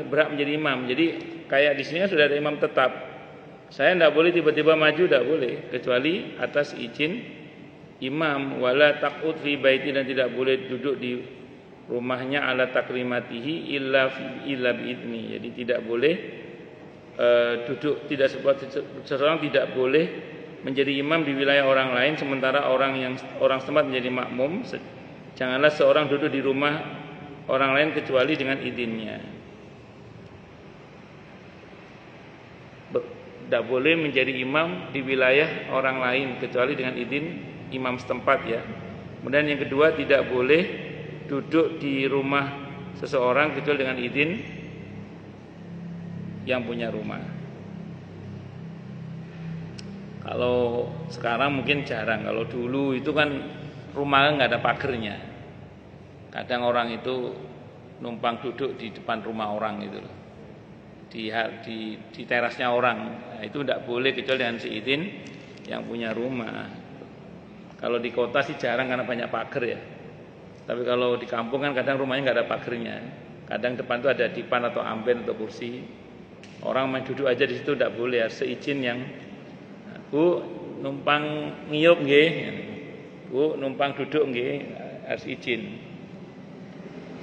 berhak menjadi imam. Jadi kayak di sini sudah ada imam tetap. Saya tidak boleh tiba-tiba maju, tidak boleh, kecuali atas izin imam. Wala taqud fi baiti, dan tidak boleh duduk di rumahnya ala takrimatihi illa biidni. Jadi tidak boleh duduk, tidak seseorang tidak boleh menjadi imam di wilayah orang lain sementara orang setempat menjadi makmum. Janganlah seorang duduk di rumah orang lain kecuali dengan izinnya. Tidak boleh menjadi imam di wilayah orang lain kecuali dengan izin imam setempat ya. Kemudian yang kedua, tidak boleh duduk di rumah seseorang kecuali dengan izin yang punya rumah. Kalau sekarang mungkin jarang. Kalau dulu itu kan rumah nggak ada pagernya. Kadang orang itu numpang duduk di depan rumah orang gitu loh. Di terasnya orang. Nah, itu tidak boleh kecuali dengan seizin yang punya rumah. Kalau di kota sih jarang karena banyak pagar ya. Tapi kalau di kampung kan kadang rumahnya nggak ada pagernya. Kadang depan itu ada dipan atau amben atau kursi. Orang main duduk aja di situ tidak boleh, harus seizin yang Bu numpang ngiyup nggih. Bu numpang duduk nggih, harus izin.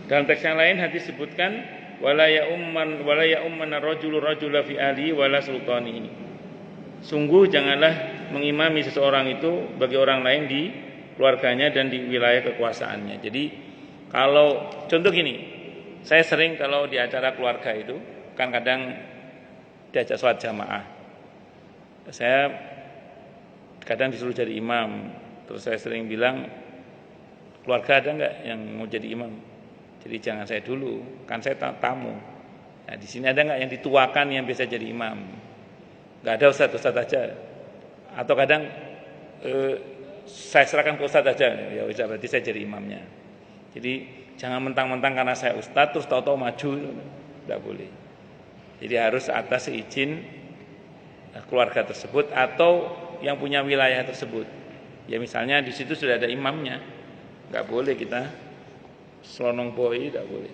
Dalam teks yang lain hadis sebutkan wala ya umman rajulu rajula fi ali wala sultanihi. Sungguh janganlah mengimami seseorang itu bagi orang lain di keluarganya dan di wilayah kekuasaannya. Jadi kalau contoh gini, saya sering kalau di acara keluarga itu kan kadang diajak sholat jamaah. Saya kadang disuruh jadi imam. Terus saya sering bilang, keluarga ada enggak yang mau jadi imam? Jadi jangan saya dulu, kan saya tamu. Nah, di sini ada enggak yang dituakan yang bisa jadi imam? Enggak ada, ustaz aja. Atau kadang saya serahkan ke ustadz aja, ya wis berarti saya jadi imamnya. Jadi jangan mentang-mentang karena saya ustadz terus tahu-tahu maju, tidak boleh. Jadi harus atas izin keluarga tersebut atau yang punya wilayah tersebut. Ya misalnya di situ sudah ada imamnya, nggak boleh kita selonong boy, tidak boleh.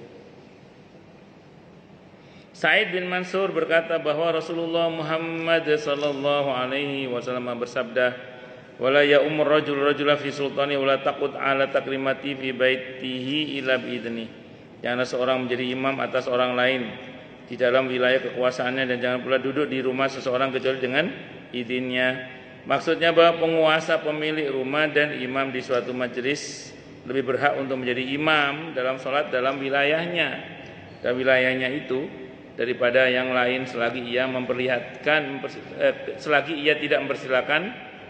Sa'id bin Mansur berkata bahwa Rasulullah Muhammad sallallahu alaihi wasallam bersabda, "Wala ya umur rajul rajula fi sultani wala taqut ala takrimati fi baitihi ila biidni." Janganlah seorang menjadi imam atas orang lain di dalam wilayah kekuasaannya dan jangan pula duduk di rumah seseorang kecuali dengan izinnya. Maksudnya bahwa penguasa pemilik rumah dan imam di suatu majelis lebih berhak untuk menjadi imam dalam sholat dalam wilayahnya dan wilayahnya itu daripada yang lain selagi ia tidak mempersilakan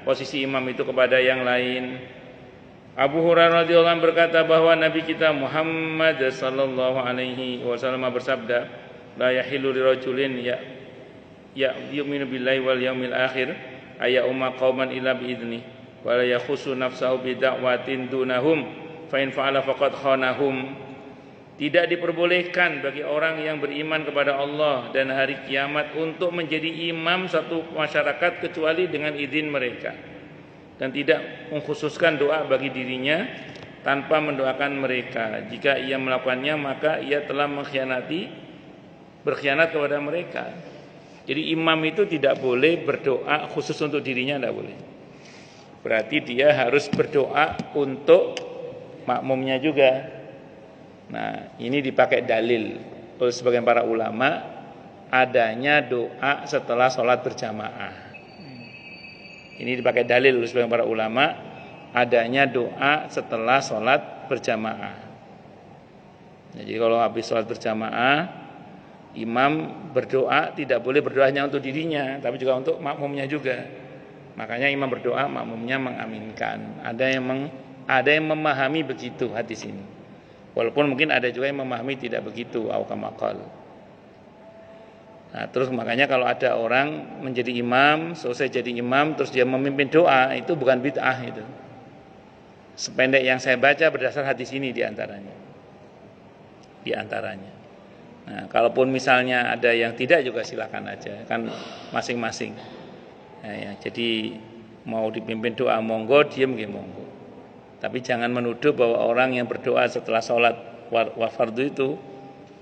posisi imam itu kepada yang lain. Abu Hurairah radhiyallahu anhu berkata bahwa Nabi kita Muhammad sallallahu alaihi wasallam bersabda, "La yahillu lirajulin ya yu'minu billahi wal yaumil akhir aya umma qauman illa biidni wa la yakhusu nafsahu bi da'watin dunahum fa in fa'ala faqad khanahum." Tidak diperbolehkan bagi orang yang beriman kepada Allah dan hari kiamat untuk menjadi imam satu masyarakat kecuali dengan izin mereka, dan tidak mengkhususkan doa bagi dirinya tanpa mendoakan mereka. Jika ia melakukannya maka ia telah berkhianat kepada mereka. Jadi imam itu tidak boleh berdoa khusus untuk dirinya, tidak boleh. Berarti dia harus berdoa untuk makmumnya juga. Nah, ini dipakai dalil oleh sebagian para ulama adanya doa setelah sholat berjamaah. Ini dipakai dalil oleh sebagian para ulama adanya doa setelah sholat berjamaah. Jadi kalau habis sholat berjamaah, imam berdoa tidak boleh berdoa hanya untuk dirinya, tapi juga untuk makmumnya juga. Makanya imam berdoa, makmumnya mengaminkan. Ada yang memahami begitu hadis ini. Walaupun mungkin ada juga yang memahami tidak begitu, au kama qala. Nah, terus makanya kalau ada orang menjadi imam, selesai jadi imam terus dia memimpin doa, itu bukan bid'ah itu. Sependek yang saya baca berdasar hadis ini di antaranya. Nah, kalaupun misalnya ada yang tidak juga silakan aja, kan masing-masing. Nah, ya, jadi mau dipimpin doa monggo, diem nggih monggo. Tapi jangan menuduh bahwa orang yang berdoa setelah sholat fardu itu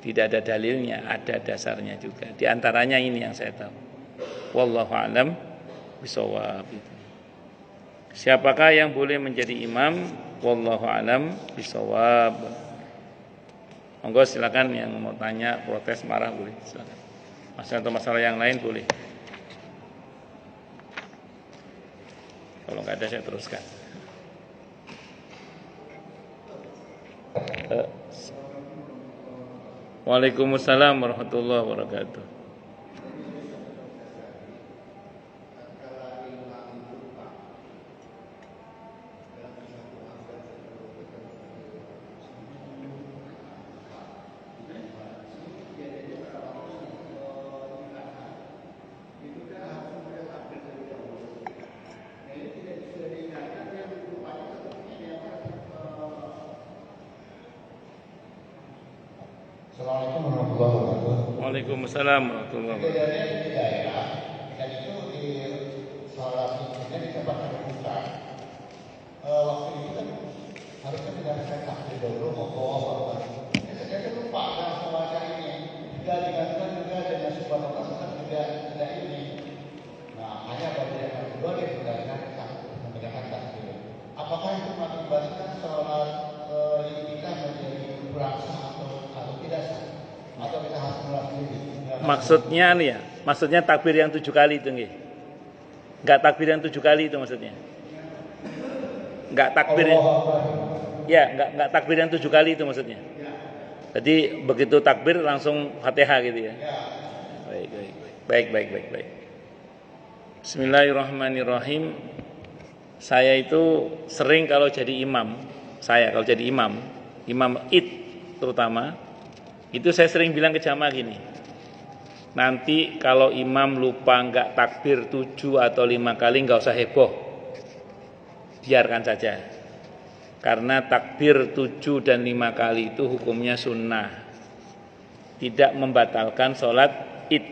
tidak ada dalilnya, ada dasarnya juga. Di antaranya ini yang saya tahu. Wallahu a'lam bishawab. Siapakah yang boleh menjadi imam? Wallahu a'lam bishawab. Monggo silakan yang mau tanya, protes, marah boleh, silakan. Masalah yang lain boleh. Kalau nggak ada saya teruskan. Waalaikumsalam warahmatullahi wabarakatuh. Assalamualaikum warahmatullahi wabarakatuh. Waalaikumsalam warahmatullahi wabarakatuh. Bedanya di daerah dan itu di sholat idnya di tempat terbuka. Waktu itu kan harusnya tidak ada takbir dulu, Allah. Saya lupa dengan sholatnya ini. Juga digantikan juga dengan subhanallah juga tidak ini. Nah, hanya pada yang kedua dia menggunakan takbir. Apakah itu mengakibatkan sholat kita menjadi kurang sah atau tidak sah? Atau kita harus mulai sendiri? Maksudnya nih ya, maksudnya takbir yang 7 kali itu nggih. Enggak takbir yang 7 kali itu maksudnya. Enggak takbir. Ya, enggak takbir yang 7 kali itu maksudnya. Jadi begitu takbir langsung Fatihah gitu ya. Baik. Bismillahirrahmanirrahim. Saya itu sering kalau jadi imam, imam Id terutama, itu saya sering bilang ke jamaah gini. Nanti kalau imam lupa enggak takbir 7 atau 5 kali enggak usah heboh. biarkan saja. Karena takbir 7 dan 5 kali itu hukumnya sunnah, tidak membatalkan sholat id.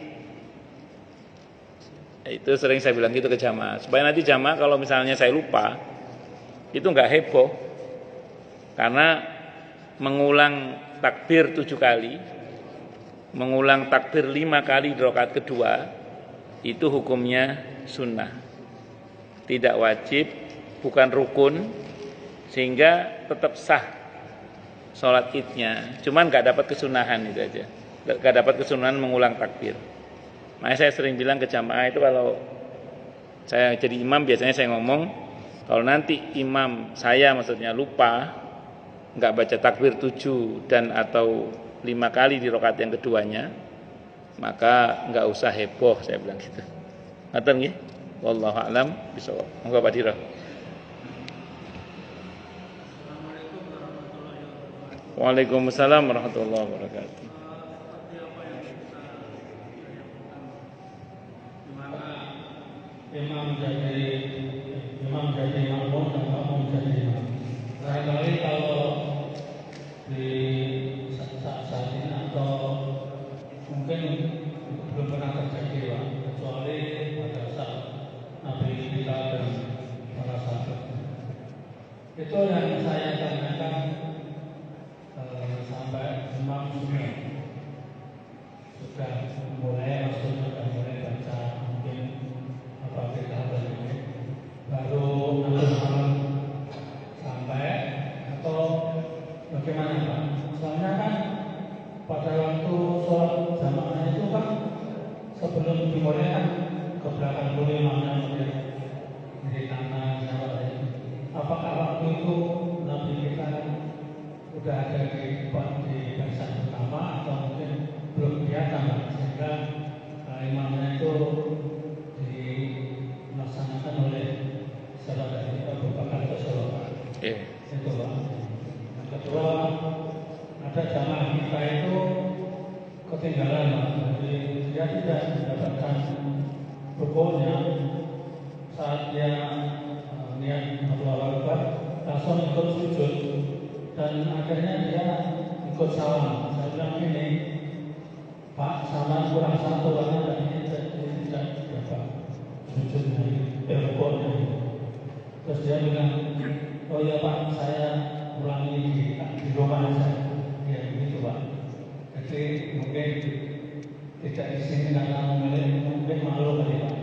Itu sering saya bilang gitu ke jamaah, supaya nanti jamaah kalau misalnya saya lupa, itu enggak heboh. Karena mengulang takbir 7 kali, mengulang takbir 5 kali di rakaat kedua, itu hukumnya sunnah, tidak wajib, bukan rukun, sehingga tetap sah sholat idnya. Cuman nggak dapat kesunahan, itu aja, nggak dapat kesunahan mengulang takbir. Makanya saya sering bilang ke jamaah itu, kalau saya jadi imam biasanya saya ngomong, kalau nanti imam saya maksudnya lupa, nggak baca takbir 7 dan atau 5 kali di rakaat yang keduanya, maka nggak usah heboh, saya bilang gitu. Ngaten nggih? Wallahu a'lam bishawab. Monggo Pak Dira. Waalaikumsalam warahmatullahi wabarakatuh. Imam jadi makmum dan makmum jadi imam. Barangkali kalau di saat ini atau mungkin belum pernah terjadi, Pak, kecuali pada saat Nabi kita dan para sahabat. Itu yang saya tanyakan, sampai imam sudah mulai baca mungkin apa kita ini baru sampai, atau bagaimana, Pak? Soalnya kan pada waktu sholat jamaah itu kan sebelum dimulai kan ke belakang dulu imamnya, mungkin di kanan, apakah waktu itu Nabi kita sudah ada di barisan pertama atau mungkin belum kelihatan, sehingga imamnya itu dilaksanakan oleh salah dari Abu Bakar Rasulullah. Itu, Pak. Yang kedua, ada jamaah kita itu ketinggalan, Pak. Jadi dia tidak mendapatkan rukunnya saat dia niat Allahu Akbar, langsung ikut sujud, dan akhirnya dia ikut salam. Saya bilang ini, Pak, salam kurang satu, karena ini tidak dapat sujudnya, rukunnya. Terus dia bilang, oh ya Pak, saya ulangi di rumah saja. Ya begitu, Pak. Jadi mungkin tidak di sini karena mungkin malu kali, Pak.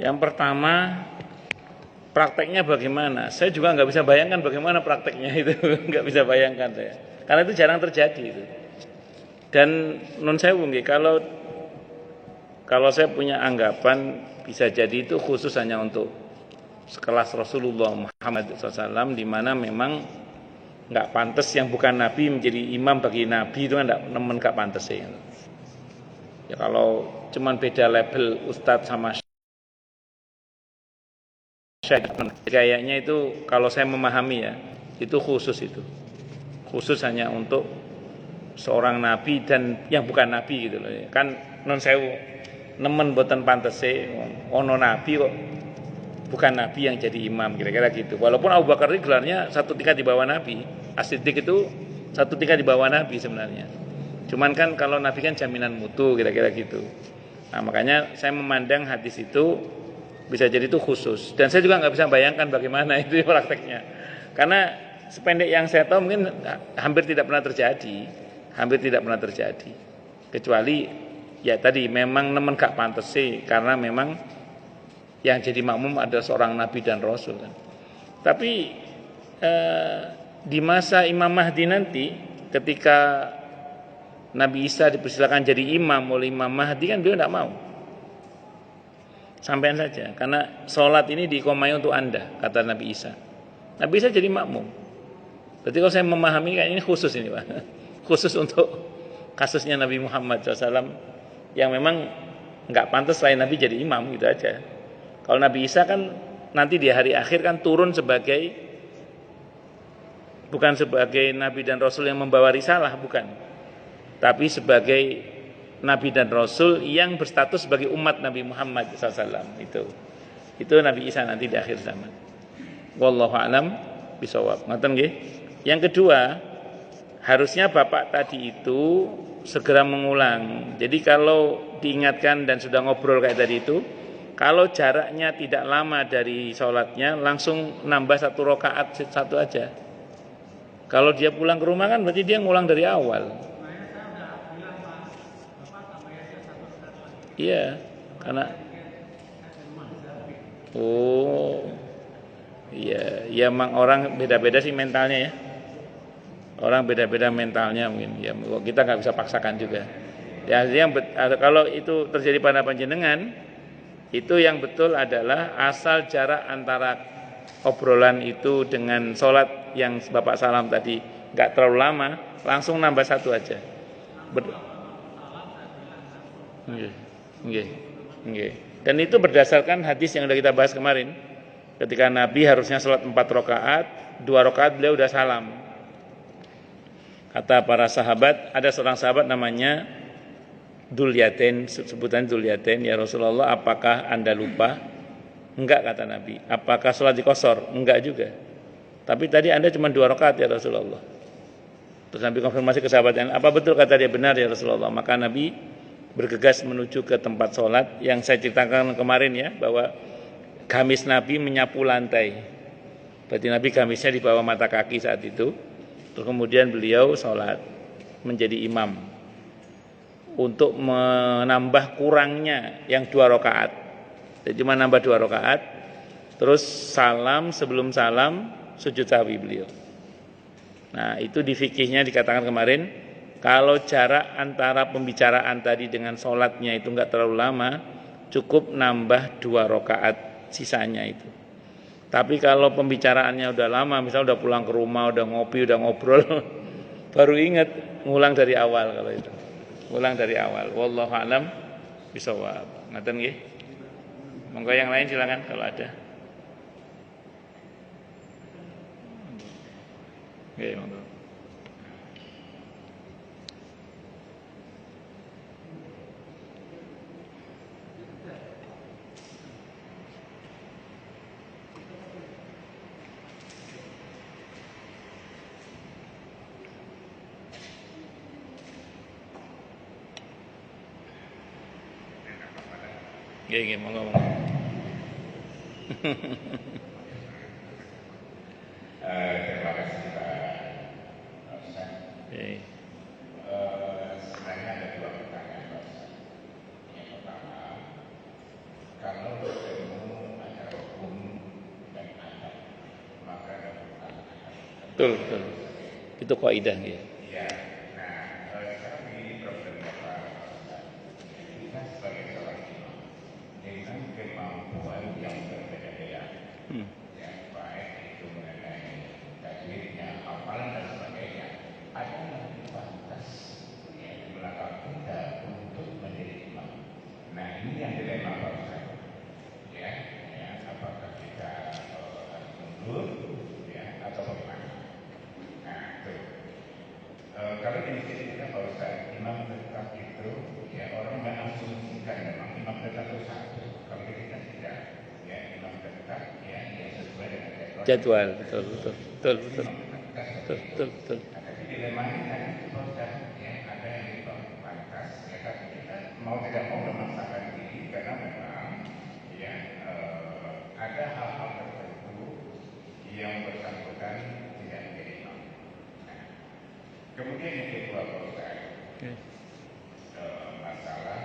Yang pertama, prakteknya bagaimana? Saya juga nggak bisa bayangkan bagaimana prakteknya itu, nggak bisa bayangkan saya. Karena itu jarang terjadi itu. Dan nun sewu nggih, kalau saya punya anggapan, bisa jadi itu khusus hanya untuk sekelas Rasulullah Muhammad SAW, di mana memang nggak pantas yang bukan Nabi menjadi imam bagi Nabi, itu kan nggak pantas ya. Ya kalau cuman beda level Ustadz sama kayaknya itu, kalau saya memahami ya, itu khusus hanya untuk seorang nabi dan yang bukan nabi gitu loh. Kan non sewu nemen boten pantese ono nabi kok bukan nabi yang jadi imam, kira-kira gitu. Walaupun Abu Bakar itu gelarnya satu tingkat di bawah Nabi, As-Siddiq itu satu tingkat di bawah Nabi sebenarnya. Cuman kan kalau Nabi kan jaminan mutu, kira-kira gitu. Nah makanya saya memandang hadis itu bisa jadi itu khusus. Dan saya juga nggak bisa bayangkan bagaimana itu prakteknya. Karena sependek yang saya tahu mungkin hampir tidak pernah terjadi. Kecuali ya tadi memang nemen gak pantes sih, karena memang yang jadi makmum adalah seorang nabi dan rasul kan. Tapi di masa Imam Mahdi nanti, ketika Nabi Isa dipersilakan jadi imam oleh Imam Mahdi, kan beliau tidak mau. Sampaian saja, karena sholat ini diikomai untuk Anda, kata Nabi Isa. Nabi Isa jadi makmum. Berarti kalau saya memahami kayak ini khusus ini, Pak. Khusus untuk kasusnya Nabi Muhammad SAW, yang memang nggak pantas selain Nabi jadi imam gitu aja. Kalau Nabi Isa kan nanti di hari akhir kan turun bukan sebagai Nabi dan Rasul yang membawa risalah, bukan. Tapi sebagai Nabi dan Rasul yang berstatus sebagai umat Nabi Muhammad SAW itu. Itu Nabi Isa nanti di akhir zaman. Wallahu a'lam bishawab. Ngoten nggih. Yang kedua, harusnya Bapak tadi itu segera mengulang. Jadi kalau diingatkan dan sudah ngobrol kayak tadi itu, kalau jaraknya tidak lama dari sholatnya, langsung nambah 1 rakaat satu aja. Kalau dia pulang ke rumah kan berarti dia ngulang dari awal. Iya, karena iya, ya emang orang beda-beda sih mentalnya ya. Orang beda-beda mentalnya mungkin. Ya kita nggak bisa paksakan juga. Ya yang kalau itu terjadi pada panjenengan, itu yang betul adalah asal jarak antara obrolan itu dengan sholat yang Bapak salam tadi nggak terlalu lama, langsung nambah 1 aja. Nggih. Dan itu berdasarkan hadis yang sudah kita bahas kemarin. Ketika Nabi harusnya sholat 4 rakaat, 2 rakaat beliau udah salam. Kata para sahabat, ada seorang sahabat namanya Dzulyatain, sebutan Dzulyatain, ya Rasulullah, apakah Anda lupa? Enggak, kata Nabi. Apakah sholat diqashar? Enggak juga. Tapi tadi Anda cuma 2 rakaat ya Rasulullah. Terus Nabi konfirmasi ke sahabatnya, apa betul kata dia? Benar ya Rasulullah. Maka Nabi bergegas menuju ke tempat sholat yang saya ceritakan kemarin ya, bahwa gamis Nabi menyapu lantai. Berarti Nabi gamisnya di bawah mata kaki saat itu. Terus kemudian beliau sholat menjadi imam untuk menambah kurangnya yang 2 rakaat. Jadi cuma nambah 2 rakaat. Terus salam, sebelum salam sujud sahwi beliau. Nah itu di fikihnya dikatakan kemarin, kalau jarak antara pembicaraan tadi dengan sholatnya itu enggak terlalu lama, cukup nambah 2 rakaat sisanya itu. Tapi kalau pembicaraannya udah lama, misalnya udah pulang ke rumah, udah ngopi, udah ngobrol, baru ingat, ngulang dari awal kalau itu. Ngulang dari awal. Wallahu a'lam bishawab. Ngaten nggih. Monggo yang lain silakan kalau ada. Nggih, monggo. Nggih, monggo. Terima kasih Pak Ustaz. Sebenarnya ada 2 pertanyaan Pak Ustaz. Yang pertama, kalau bertemu antara hukum dan adat, maka ada pertanyaan. Betul. Itu kaidah nggih. Iya. Nah, sekarang ini problemnya Pak Ustaz. Kita sebagai seorang imam dengan kemampuan yang berbeda-beda. Ya, baik itu mengenai tajwidnya, hafalan dan sebagainya, ada yang pantas ya, di belakang kita untuk menjadi imam. Nah ini yang dilema Pak Ustaz. Ya, apakah kita harus mundur ya, atau bagaimana? Nah itu kalau di sini kita Pak Ustaz, imam tetap itu ya, orang mengasumsikan memang imam tetap itu satu. Kalau kita tidak, ya imam tetap ya sesuai dengan Jadwal, betul. Tapi dilemanya tadi Pak Ustaz, ya ada yang lebih pantas, ya tapi kita mau tidak mau memaksakan diri karena memang ya ada hal-hal tertentu yang bersangkutan tidak menjadi imam. Nah, kemudian yang kedua Pak Ustaz, masalah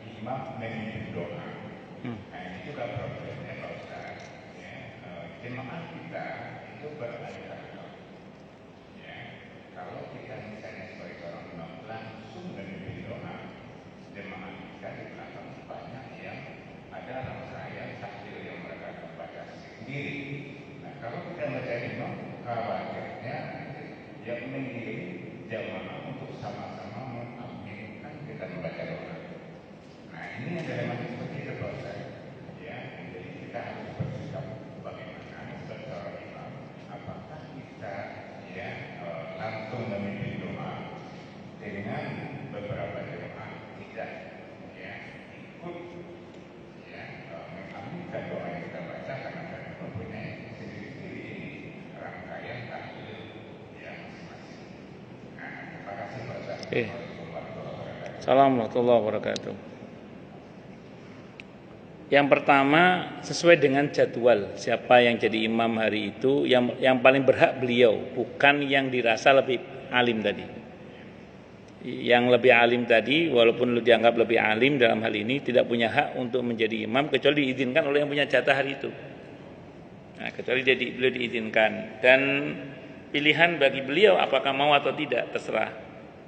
imam memimpin doa. Nah ini juga problemnya Pak Ustaz. Ya, jemaah kita itu beragam. Ya, kalau kita misalnya sebagai seorang imam langsung memimpin doa, jemaah kita di belakang banyak yang ada rangkaian takbir yang mereka baca sendiri. Nah kalau kita menjadi imam, khawatirnya yang mengirim jemaah untuk sama-sama mengaminkan kita membaca doa. Nah ini yang dilema seperti itu Pak Ustaz. Ya, jadi kita harus bersikap bagaimana seorang imam, apakah Assalamualaikum warahmatullahi wabarakatuh. Yang pertama, sesuai dengan jadwal siapa yang jadi imam hari itu, yang paling berhak beliau, bukan yang dirasa lebih alim tadi. Yang lebih alim tadi, walaupun dianggap lebih alim dalam hal ini, tidak punya hak untuk menjadi imam kecuali diizinkan oleh yang punya jatah hari itu. Nah, kecuali beliau diizinkan, dan pilihan bagi beliau apakah mau atau tidak terserah.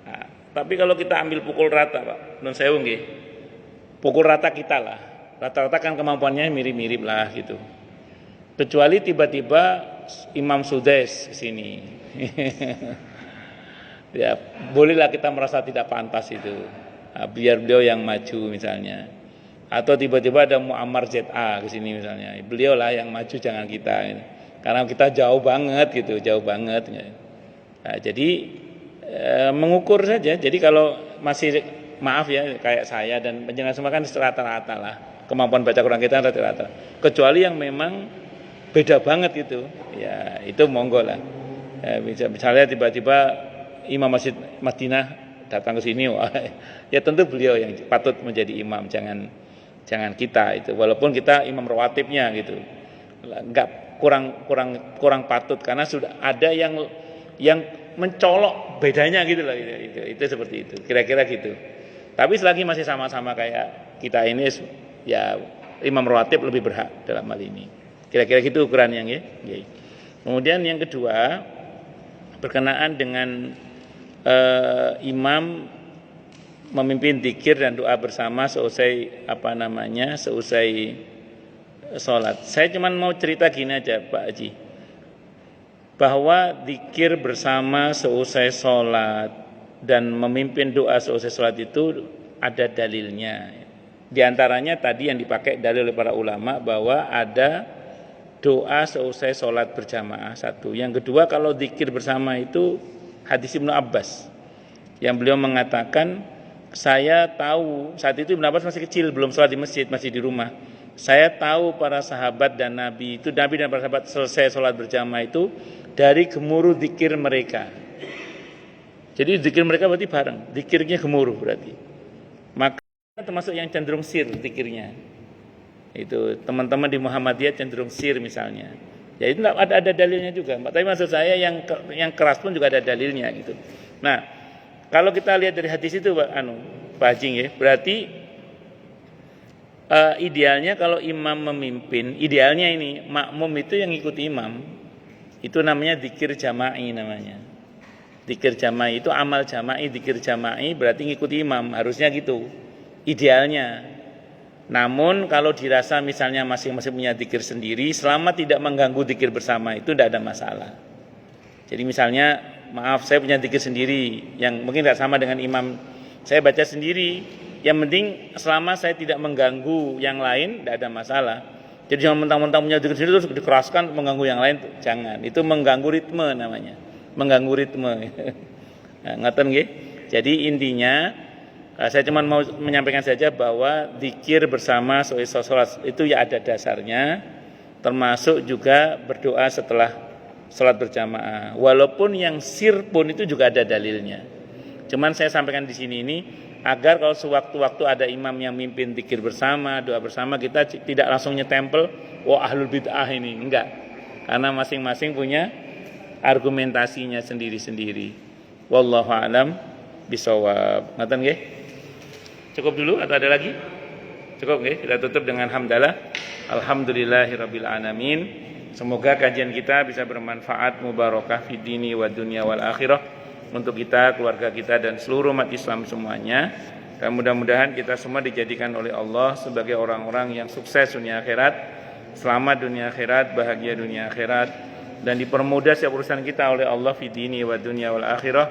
Nah, tapi kalau kita ambil pukul rata, Pak, nun sewu nggih, pukul rata kita lah. Rata-rata kan kemampuannya mirip-mirip lah gitu. Kecuali tiba-tiba Imam Sudais kesini. Ya, bolehlah kita merasa tidak pantas itu. Nah, biar beliau yang maju misalnya. Atau tiba-tiba ada Muammar ZA kesini misalnya. Beliau lah yang maju, jangan kita. Gitu. Karena kita jauh banget gitu, jauh banget. Nah, jadi mengukur saja. Jadi kalau masih, maaf ya, kayak saya dan penjelasan semua kan rata-rata lah. Kemampuan baca Quran kita rata-rata. Kecuali yang memang beda banget gitu, ya itu monggo lah. Misalnya tiba-tiba Imam Masjid Madinah datang ke sini, wah, ya tentu beliau yang patut menjadi imam, jangan kita itu. Walaupun kita imam rawatibnya gitu, nggak kurang patut karena sudah ada yang mencolok bedanya gitu lah. Itu seperti itu, kira-kira gitu. Tapi selagi masih sama-sama kayak kita ini, ya imam rawatib lebih berhak dalam hal ini. Kira-kira gitu ukuran yang ya. Kemudian yang kedua, berkenaan dengan imam memimpin dzikir dan doa bersama seusai seusai sholat. Saya cuma mau cerita gini aja Pak Haji, bahwa dzikir bersama seusai sholat dan memimpin doa seusai sholat itu ada dalilnya. Di antaranya tadi yang dipakai dalil oleh para ulama bahwa ada doa seusai sholat berjamaah satu. Yang kedua, kalau dzikir bersama itu hadis Ibnu Abbas yang beliau mengatakan, saya tahu saat itu Ibnu Abbas masih kecil, belum sholat di masjid, masih di rumah. Saya tahu para sahabat dan Nabi dan para sahabat selesai sholat berjamaah itu dari gemuruh dzikir mereka. Jadi dzikir mereka berarti bareng, dzikirnya gemuruh berarti. Maka termasuk yang cenderung sir dzikirnya. Itu teman-teman di Muhammadiyah cenderung sir misalnya. Ya itu ada dalilnya juga. Tapi maksud saya yang keras pun juga ada dalilnya gitu. Nah, kalau kita lihat dari hadis itu Pak Haji ya, berarti idealnya kalau imam memimpin, idealnya ini makmum itu yang ikuti imam. Itu namanya dzikir jama'i namanya. Dzikir jama'i itu amal jama'i, dzikir jama'i berarti ngikuti imam, harusnya gitu. Idealnya. Namun kalau dirasa misalnya masing-masing punya dzikir sendiri, selama tidak mengganggu dzikir bersama itu tidak ada masalah. Jadi misalnya, maaf saya punya dzikir sendiri yang mungkin tidak sama dengan imam, saya baca sendiri. Yang penting selama saya tidak mengganggu yang lain tidak ada masalah. Jadi jangan mentang-mentang punya dzikir sendiri terus dikeraskan mengganggu yang lain, jangan. Itu mengganggu ritme namanya. Mengganggu ritme. Nah, ngeten nggih. Jadi intinya saya cuma mau menyampaikan saja bahwa dzikir bersama sholat itu ya ada dasarnya, termasuk juga berdoa setelah sholat berjamaah. Walaupun yang sir pun itu juga ada dalilnya. Cuman saya sampaikan di sini ini agar kalau sewaktu-waktu ada imam yang mimpin dzikir bersama, doa bersama, kita tidak langsung nyetempel, wah ahlul bid'ah ini, enggak. Karena masing-masing punya argumentasinya sendiri-sendiri. Wallahu a'lam bishawab. Ngaten nggih? Cukup dulu atau ada lagi? Cukup nggih? Kita tutup dengan hamdalah. Alhamdulillahirabbil alamin. Semoga kajian kita bisa bermanfaat, mubarakah fid dini wad dunya wal akhirah untuk kita, keluarga kita dan seluruh umat Islam semuanya. Dan mudah-mudahan kita semua dijadikan oleh Allah sebagai orang-orang yang sukses dunia akhirat, selamat dunia akhirat, bahagia dunia akhirat, dan dipermudah setiap urusan kita oleh Allah fid dini wad dunya wal akhirah.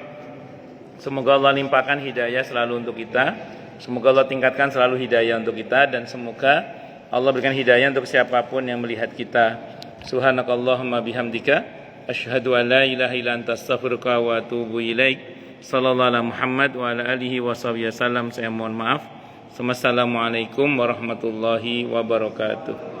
Semoga Allah limpahkan hidayah selalu untuk kita. Semoga Allah tingkatkan selalu hidayah untuk kita, dan semoga Allah berikan hidayah untuk siapapun yang melihat kita. Subhanakallahumma bihamdika asyhadu an la ilaha illa anta astaghfiruka wa atubu ilaik. Sallallahu alaihi Muhammad wa ala alihi wasallam. Saya mohon maaf. Wassalamualaikum warahmatullahi wabarakatuh.